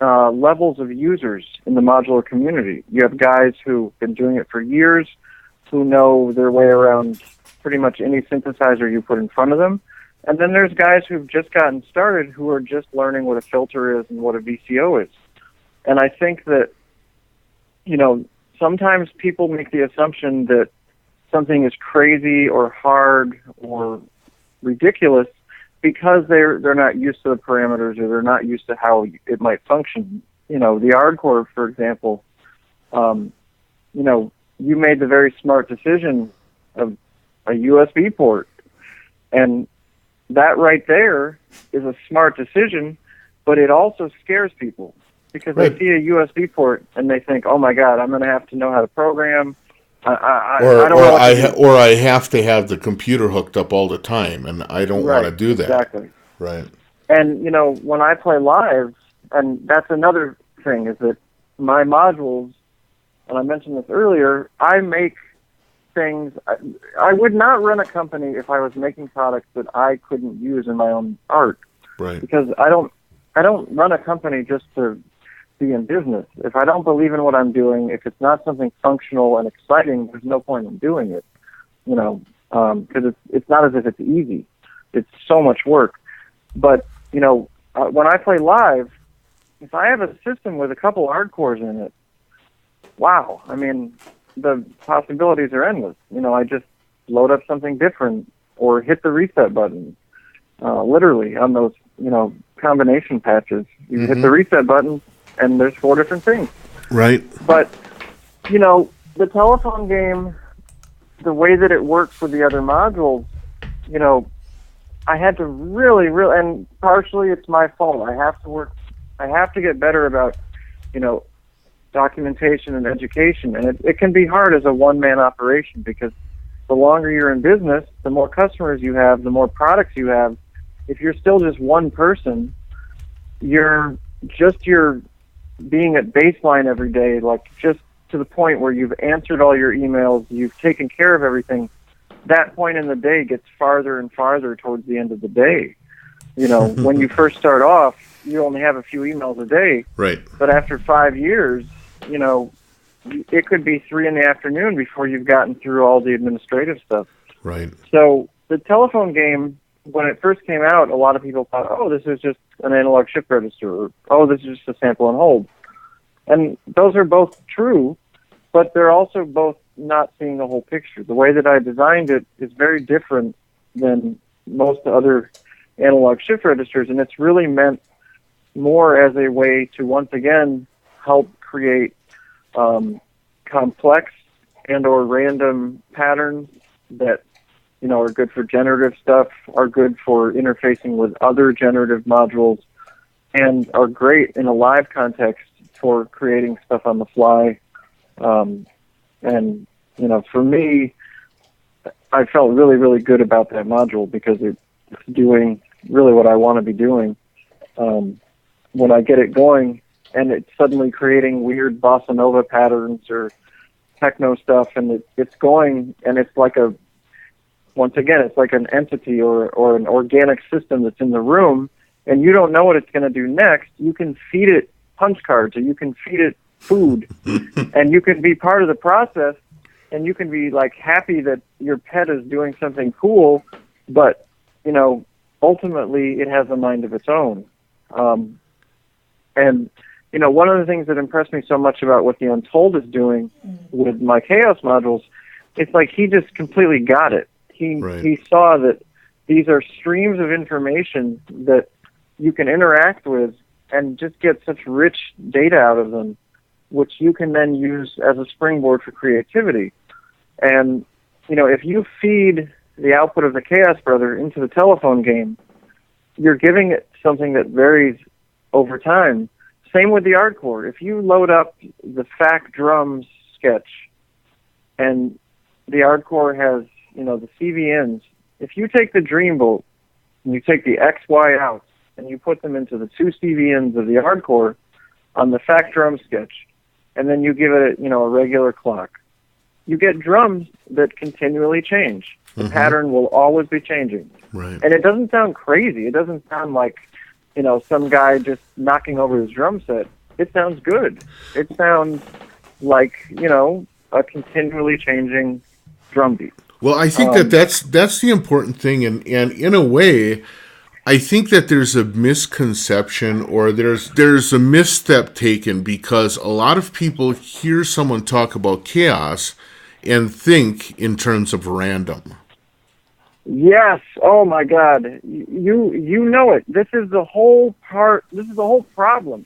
levels of users in the modular community. You have guys who've been doing it for years, who know their way around pretty much any synthesizer you put in front of them. And then there's guys who've just gotten started who are just learning what a filter is and what a VCO is. And I think that, you know, sometimes people make the assumption that something is crazy or hard or ridiculous because they're not used to the parameters or they're not used to how it might function. You know, the hardcore, for example, you know, you made the very smart decision of a USB port. And that right there is a smart decision, but it also scares people because they see a USB port and they think, "Oh my God, I'm going to have to know how to program." I don't know what to do. Or I have to have the computer hooked up all the time, and I don't want to do that. Exactly. Right. And you know, when I play live, and that's another thing is that my modules, and I mentioned this earlier, I make things. I would not run a company if I was making products that I couldn't use in my own art. Right. Because I don't run a company just to be in business. If I don't believe in what I'm doing, if it's not something functional and exciting, there's no point in doing it. You know, because it's not as if it's easy. It's so much work. But you know, when I play live, if I have a system with a couple hardcores in it, wow! I mean, the possibilities are endless. You know, I just load up something different or hit the reset button. Literally on those, you know, combination patches, you hit the reset button, and there's 4 different things. Right. But you know, the telephone game, the way that it works with the other modules, you know, I had to really, and partially it's my fault. I have to get better about, you know, documentation and education. And it can be hard as a one-man operation because the longer you're in business, the more customers you have, the more products you have. If you're still just one person, you're being at baseline every day, like just to the point where you've answered all your emails, you've taken care of everything. That point in the day gets farther and farther towards the end of the day. You know, when you first start off, you only have a few emails a day. Right. But after 5 years, you know, it could be 3 p.m. before you've gotten through all the administrative stuff. Right. So the telephone game, when it first came out, a lot of people thought, oh, this is just an analog shift register, or oh, this is just a sample and hold. And those are both true, but they're also both not seeing the whole picture. The way that I designed it is very different than most other analog shift registers, and it's really meant more as a way to, once again, help create complex and or random patterns that, you know, are good for generative stuff, are good for interfacing with other generative modules, and are great in a live context for creating stuff on the fly. And, you know, for me, I felt really, really good about that module because it's doing really what I want to be doing. When I get it going and it's suddenly creating weird bossa nova patterns or techno stuff, and it's going, and it's like once again, it's like an entity or an organic system that's in the room, and you don't know what it's going to do next. You can feed it punch cards, or you can feed it food, and you can be part of the process, and you can be like happy that your pet is doing something cool, but, you know, ultimately it has a mind of its own. And, you know, one of the things that impressed me so much about what the Untold is doing with my Chaos modules, it's like he just completely got it. He saw that these are streams of information that you can interact with and just get such rich data out of them, which you can then use as a springboard for creativity. And, you know, if you feed the output of the Chaos Brother into the telephone game, you're giving it something that varies over time. Same with the hardcore. If you load up the FAC drums sketch and the hardcore has, the CVNs, if you take the Dreamboat and you take the XY outs and you put them into the two CVNs of the hardcore on the FAC drum sketch, and then you give it, a regular clock, you get drums that continually change. The pattern will always be changing. Right. And it doesn't sound crazy. It doesn't sound like, some guy just knocking over his drum set. It sounds good. It sounds like, a continually changing drum beat. Well, I think that's the important thing, and in a way, I think that there's a misconception or there's a misstep taken because a lot of people hear someone talk about chaos and think in terms of random. Yes. Oh my God. You know it. This is the whole problem,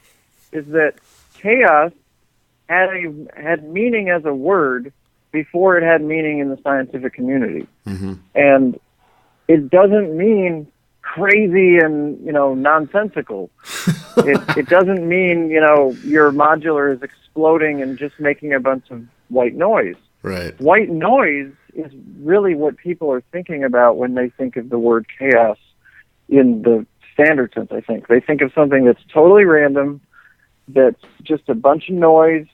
is that chaos had meaning as a word before it had meaning in the scientific community. Mm-hmm. And it doesn't mean crazy and, nonsensical. It doesn't mean, your modular is exploding and just making a bunch of white noise. Right. White noise is really what people are thinking about when they think of the word chaos in the standard sense, I think. They think of something that's totally random, that's just a bunch of noise,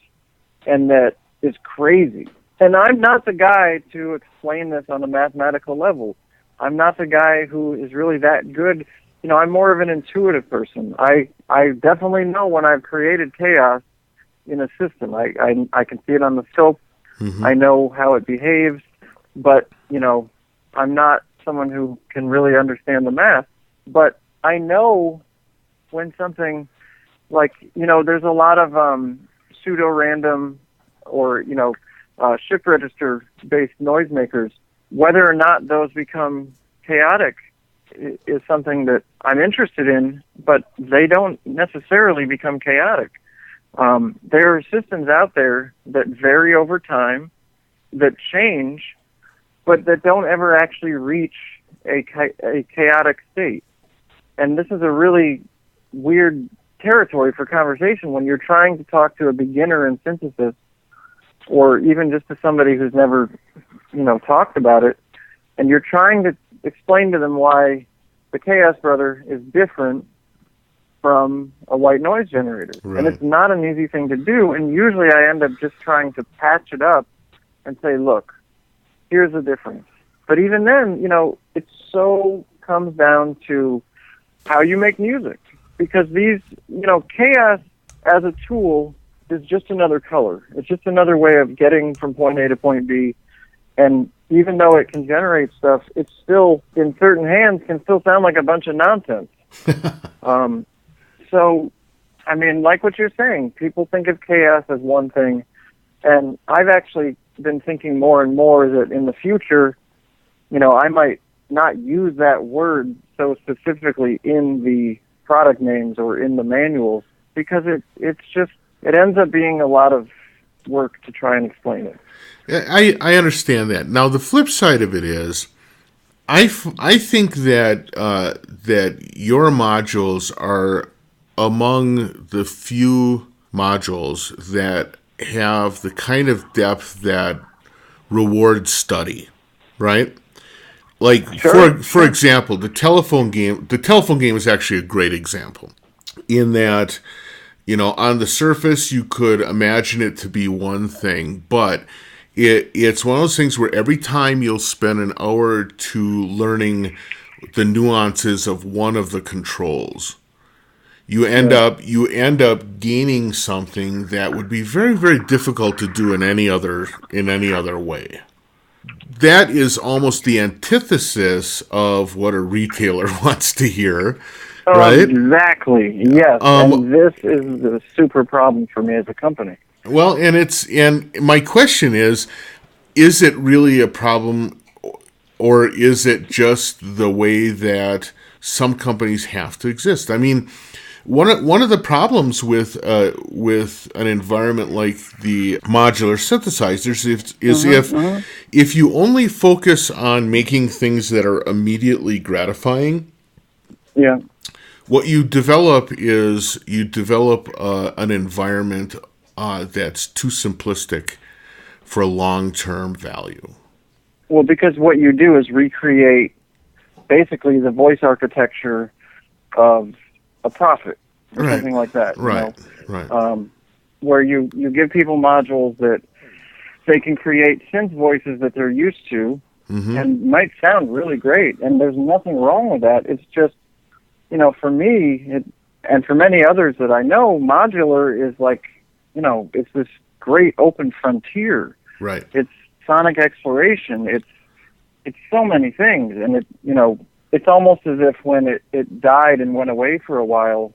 and that is crazy. And I'm not the guy to explain this on a mathematical level. I'm not the guy who is really that good. I'm more of an intuitive person. I definitely know when I've created chaos in a system. I can see it on the scope. Mm-hmm. I know how it behaves, but, I'm not someone who can really understand the math. But I know when something, like, there's a lot of pseudo-random or, shift register-based noisemakers. Whether or not those become chaotic is something that I'm interested in, but they don't necessarily become chaotic. There are systems out there that vary over time, that change, but that don't ever actually reach a chaotic state. And this is a really weird territory for conversation when you're trying to talk to a beginner in synthesis, or even just to somebody who's never, talked about it, and you're trying to explain to them why the Chaos Brother is different from a white noise generator. Right. And it's not an easy thing to do, and usually I end up just trying to patch it up and say, look, here's the difference. But even then, it so comes down to how you make music. Because these, chaos as a tool is just another color. It's just another way of getting from point A to point B. And even though it can generate stuff, it's still, in certain hands, can still sound like a bunch of nonsense. So, like what you're saying, people think of chaos as one thing. And I've actually been thinking more and more that in the future, I might not use that word so specifically in the product names or in the manuals, because it ends up being a lot of work to try and explain it. I understand that. Now, the flip side of it is, I think that that your modules are among the few modules that have the kind of depth that rewards study, right? Like, sure. For example, the telephone game is actually a great example in that, on the surface you could imagine it to be one thing, but it's one of those things where every time you'll spend an hour or two learning the nuances of one of the controls, you end up gaining something that would be very, very difficult to do in any other way. That is almost the antithesis of what a retailer wants to hear, right? Exactly. Yes. And this is a super problem for me as a company. Well, and my question is it really a problem, or is it just the way that some companies have to exist? One of the problems with an environment like the modular synthesizers is if you only focus on making things that are immediately gratifying, yeah, what you develop is an environment that's too simplistic for a long-term value. well, because what you do is recreate basically the voice architecture of a Prophet or something like that. Right, right. Where you give people modules that they can create synth voices that they're used to and might sound really great, and there's nothing wrong with that. It's just, for me, and for many others that I know, modular is like, it's this great open frontier. Right. It's sonic exploration. It's so many things, and it's almost as if when it died and went away for a while,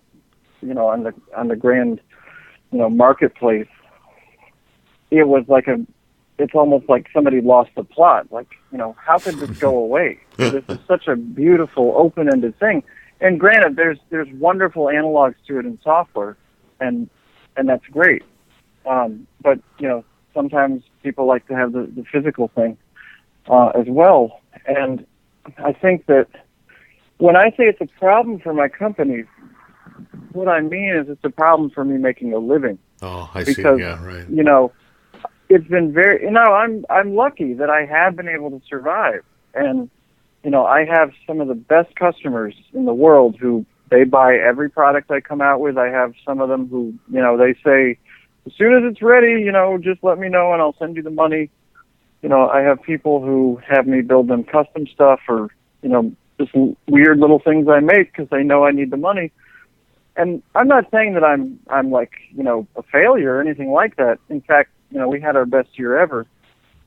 on the grand, marketplace, it was like it's almost like somebody lost the plot. Like, how could this go away? This is such a beautiful, open-ended thing. And granted, there's wonderful analogs to it in software, and that's great. But sometimes people like to have the physical thing as well. And I think that when I say it's a problem for my company, what I mean is it's a problem for me making a living. Oh, I see. Yeah, right. It's been very. I'm lucky that I have been able to survive, and I have some of the best customers in the world who they buy every product I come out with. I have some of them who they say, as soon as it's ready, just let me know and I'll send you the money. I have people who have me build them custom stuff or just weird little things I make because they know I need the money. And I'm not saying that I'm like, a failure or anything like that. In fact, we had our best year ever.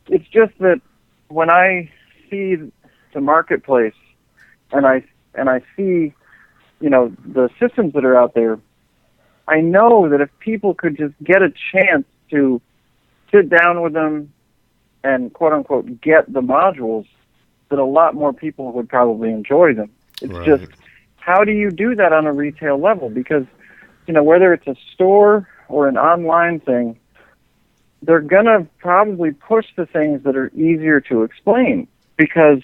It's just that when I see the marketplace and I see, the systems that are out there, I know that if people could just get a chance to sit down with them and quote unquote get the modules, that a lot more people would probably enjoy them. It's just, how do you do that on a retail level? Because, whether it's a store or an online thing, they're going to probably push the things that are easier to explain because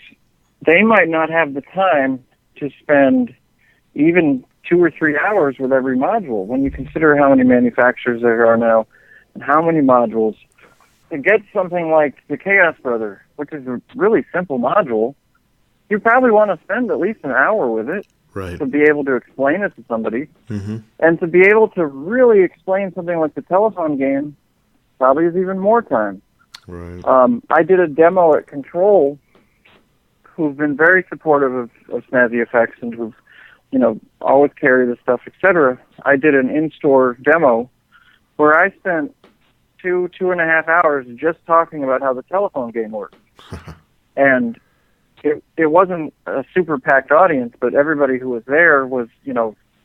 they might not have the time to spend even 2 or 3 hours with every module. When you consider how many manufacturers there are now and how many modules, to get something like the Chaos Brother, which is a really simple module, you probably want to spend at least an hour with it. Right. To be able to explain it to somebody. And to be able to really explain something like the telephone game probably is even more time. Right. I did a demo at Control, who've been very supportive of SnazzyFX and who've, always carry this stuff, etc. I did an in-store demo where I spent 2.5 hours just talking about how the telephone game works. And it wasn't a super packed audience, but everybody who was there was,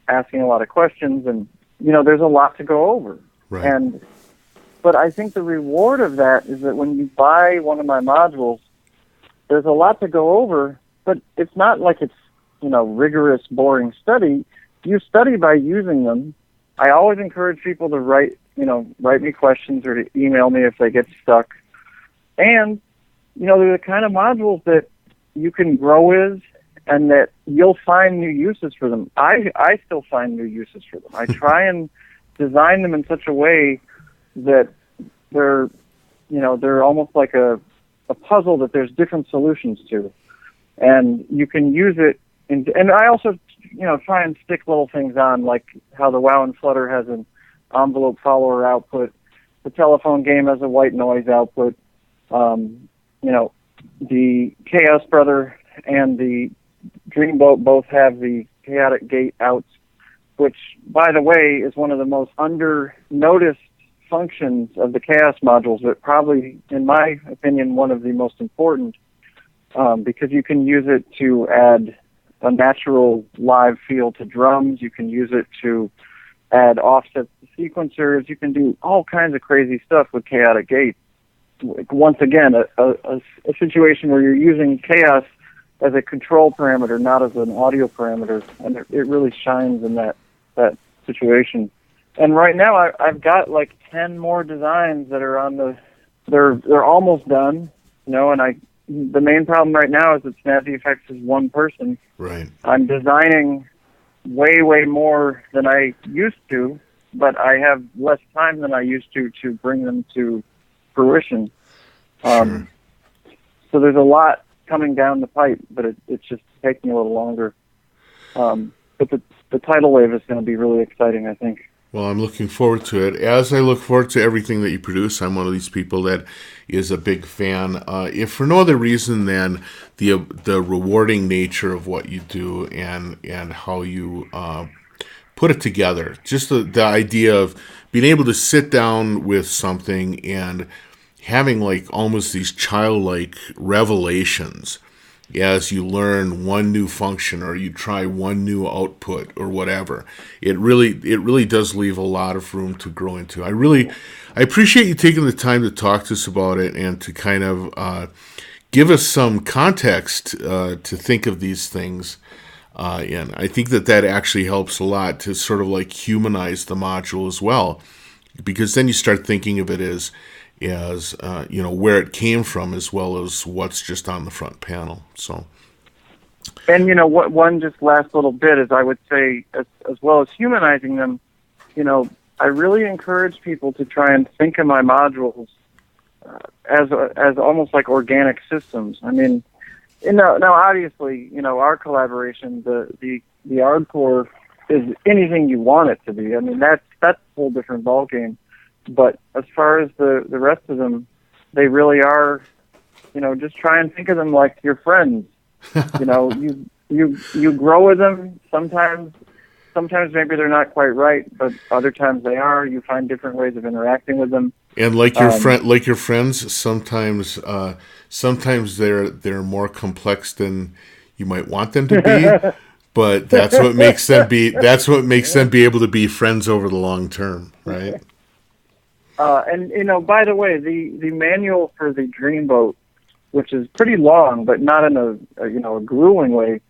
asking a lot of questions, and there's a lot to go over. Right. But I think the reward of that is that when you buy one of my modules, there's a lot to go over, but it's not like it's rigorous, boring study. You study by using them. I always encourage people to write me questions or to email me if they get stuck. And they're the kind of modules that you can grow with and that you'll find new uses for them. I still find new uses for them. I try and design them in such a way that they're almost like a puzzle that there's different solutions to. And you can use it and I also, try and stick little things on, like how the WoW and Flutter has an envelope follower output. The telephone game has a white noise output. The Chaos Brother and the Dreamboat both have the chaotic gate outs, which, by the way, is one of the most under-noticed functions of the Chaos modules, but probably, in my opinion, one of the most important, because you can use it to add a natural live feel to drums. You can use it to add offsets to sequencers. You can do all kinds of crazy stuff with chaotic gates. Once again, a situation where you're using chaos as a control parameter, not as an audio parameter, and it really shines in that that situation. And right now, I've got like 10 more designs that are on the. They're almost done, And the main problem right now is that SnazzyFX is one person. Right. I'm designing way more than I used to, but I have less time than I used to bring them to fruition. Sure. So there's a lot coming down the pipe, but it's just taking a little longer. But the tidal wave is going to be really exciting, I think. Well, I'm looking forward to it. As I look forward to everything that you produce, I'm one of these people that is a big fan. If for no other reason than the rewarding nature of what you do and how you put it together. Just the idea of being able to sit down with something and having like almost these childlike revelations as you learn one new function or you try one new output or whatever. It really does leave a lot of room to grow into. I appreciate you taking the time to talk to us about it and to kind of give us some context to think of these things. And I think that actually helps a lot to sort of like humanize the module as well, because then you start thinking of it as where it came from as well as what's just on the front panel. So, and what one just last little bit is, I would say, as well as humanizing them, I really encourage people to try and think of my modules as almost like organic systems. I mean, now obviously, our collaboration, the hardcore is anything you want it to be. I mean, that's a whole different ballgame. But as far as the rest of them, they really are, just try and think of them like your friends. You grow with them. Sometimes maybe they're not quite right, but other times they are. You find different ways of interacting with them. And like your friends, sometimes they're more complex than you might want them to be. But that's what makes them be able to be friends over the long term, right? And by the way, the manual for the Dreamboat, which is pretty long, but not in a grueling way,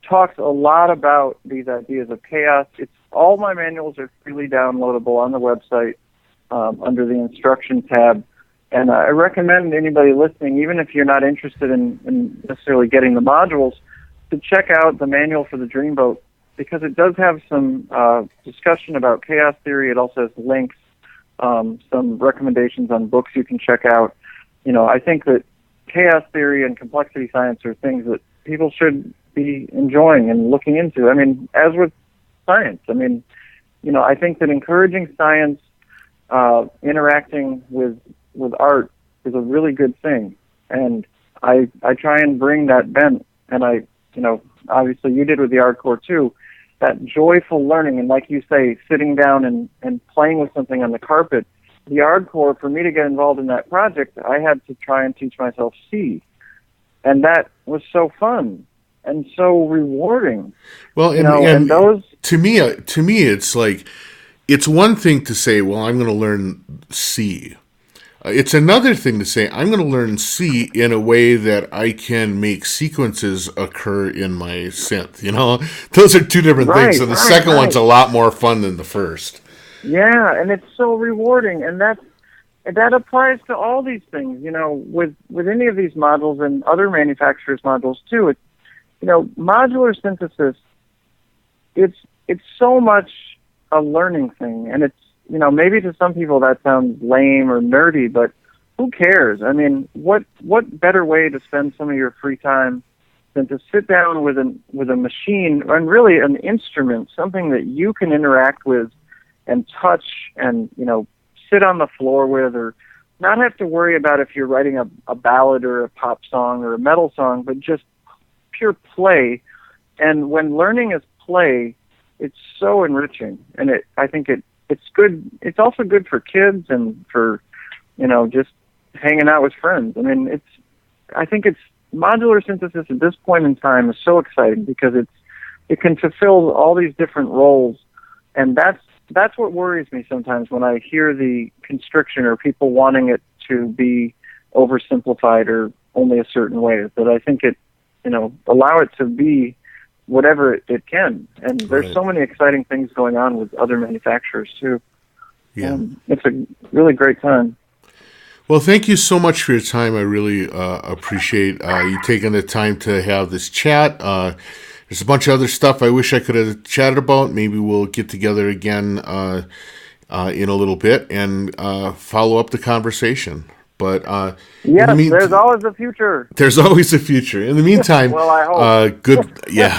talks a lot about these ideas of chaos. All my manuals are freely downloadable on the website under the instruction tab, and I recommend anybody listening, even if you're not interested in necessarily getting the modules, to check out the manual for the Dreamboat, because it does have some discussion about chaos theory. It also has links. Some recommendations on books you can check out. I think that chaos theory and complexity science are things that people should be enjoying and looking into. I mean, as with science, I think that encouraging science, interacting with art is a really good thing. And I try and bring that bent, and obviously you did with the hardcore too, that joyful learning, and like you say, sitting down and playing with something on the carpet. The hardcore, for me to get involved in that project, I had to try and teach myself C. And that was so fun and so rewarding. Well, and those to me, it's like, it's one thing to say, well, I'm going to learn C. It's another thing to say, I'm going to learn C in a way that I can make sequences occur in my synth. Those are two different things. And the second one's a lot more fun than the first. Yeah, and it's so rewarding. And that applies to all these things, with any of these modules and other manufacturers' modules too. It's, modular synthesis, it's so much a learning thing. And it's, maybe to some people that sounds lame or nerdy, but who cares? I mean, what better way to spend some of your free time than to sit down with a machine, and really an instrument, something that you can interact with and touch and, sit on the floor with, or not have to worry about if you're writing a ballad or a pop song or a metal song, but just pure play. And when learning is play, it's so enriching. And I think it's good. It's also good for kids and for, just hanging out with friends. I mean, I think modular synthesis at this point in time is so exciting because it can fulfill all these different roles. And that's what worries me sometimes when I hear the constriction or people wanting it to be oversimplified or only a certain way, that I think allow it to be whatever it can. And there's Right. so many exciting things going on with other manufacturers too. Yeah. It's a really great time. Well, thank you so much for your time. I really appreciate you taking the time to have this chat. There's a bunch of other stuff I wish I could have chatted about. Maybe we'll get together again in a little bit and follow up the conversation. But Yes, there's always a future. There's always a future. In the meantime, well, I hope. Good. Yeah.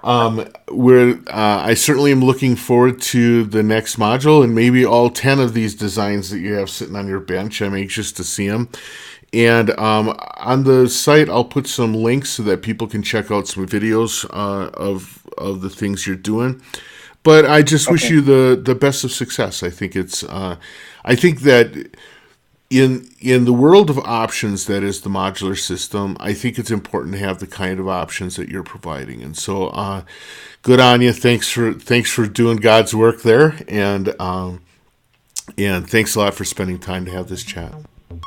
I certainly am looking forward to the next module and maybe all 10 of these designs that you have sitting on your bench. I'm anxious to see them. And on the site, I'll put some links so that people can check out some videos of the things you're doing. But I just wish you the best of success. I think I think that in the world of options that is the modular system, I think it's important to have the kind of options that you're providing. And so, good on you. Thanks for doing God's work there, and thanks a lot for spending time to have this chat.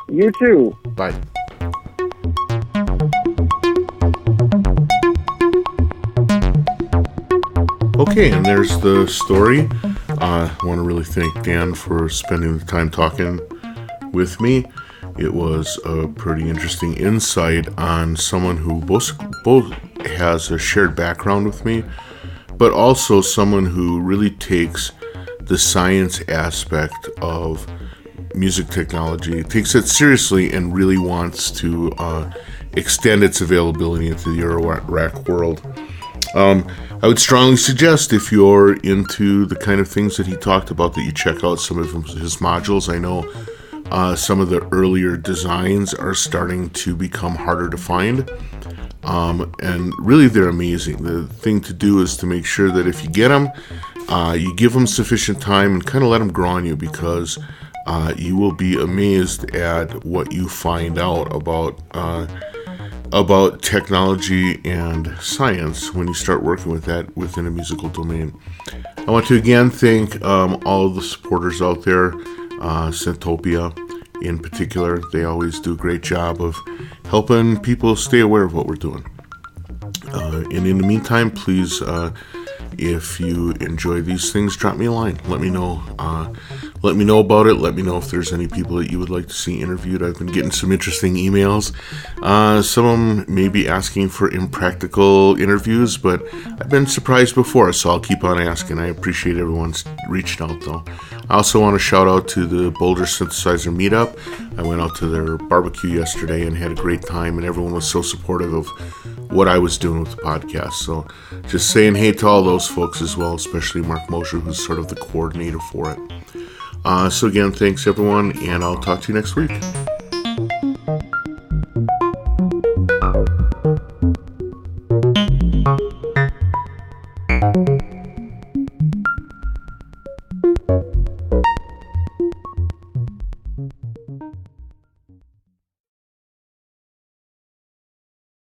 You too. Bye. Okay, and there's the story. I want to really thank Dan for spending the time talking with me. It was a pretty interesting insight on someone who both has a shared background with me, but also someone who really takes the science aspect of music technology, takes it seriously, and really wants to extend its availability into the Euro rack world. I would strongly suggest, if you're into the kind of things that he talked about, that you check out some of his modules. I know some of the earlier designs are starting to become harder to find, and really they're amazing. The thing to do is to make sure that if you get them, you give them sufficient time and kind of let them grow on you, because you will be amazed at what you find out about technology and science when you start working with that within a musical domain. I want to again thank all of the supporters out there, Syntopia in particular. They always do a great job of helping people stay aware of what we're doing. And in the meantime, please, if you enjoy these things, drop me a line. Let me know. Let me know about it. Let me know if there's any people that you would like to see interviewed. I've been getting some interesting emails. Some of them may be asking for impractical interviews, but I've been surprised before, so I'll keep on asking. I appreciate everyone's reaching out, though. I also want to shout out to the Boulder Synthesizer Meetup. I went out to their barbecue yesterday and had a great time, and everyone was so supportive of what I was doing with the podcast. So just saying hey to all those folks as well, especially Mark Mosher, who's sort of the coordinator for it. So again, thanks everyone, and I'll talk to you next week.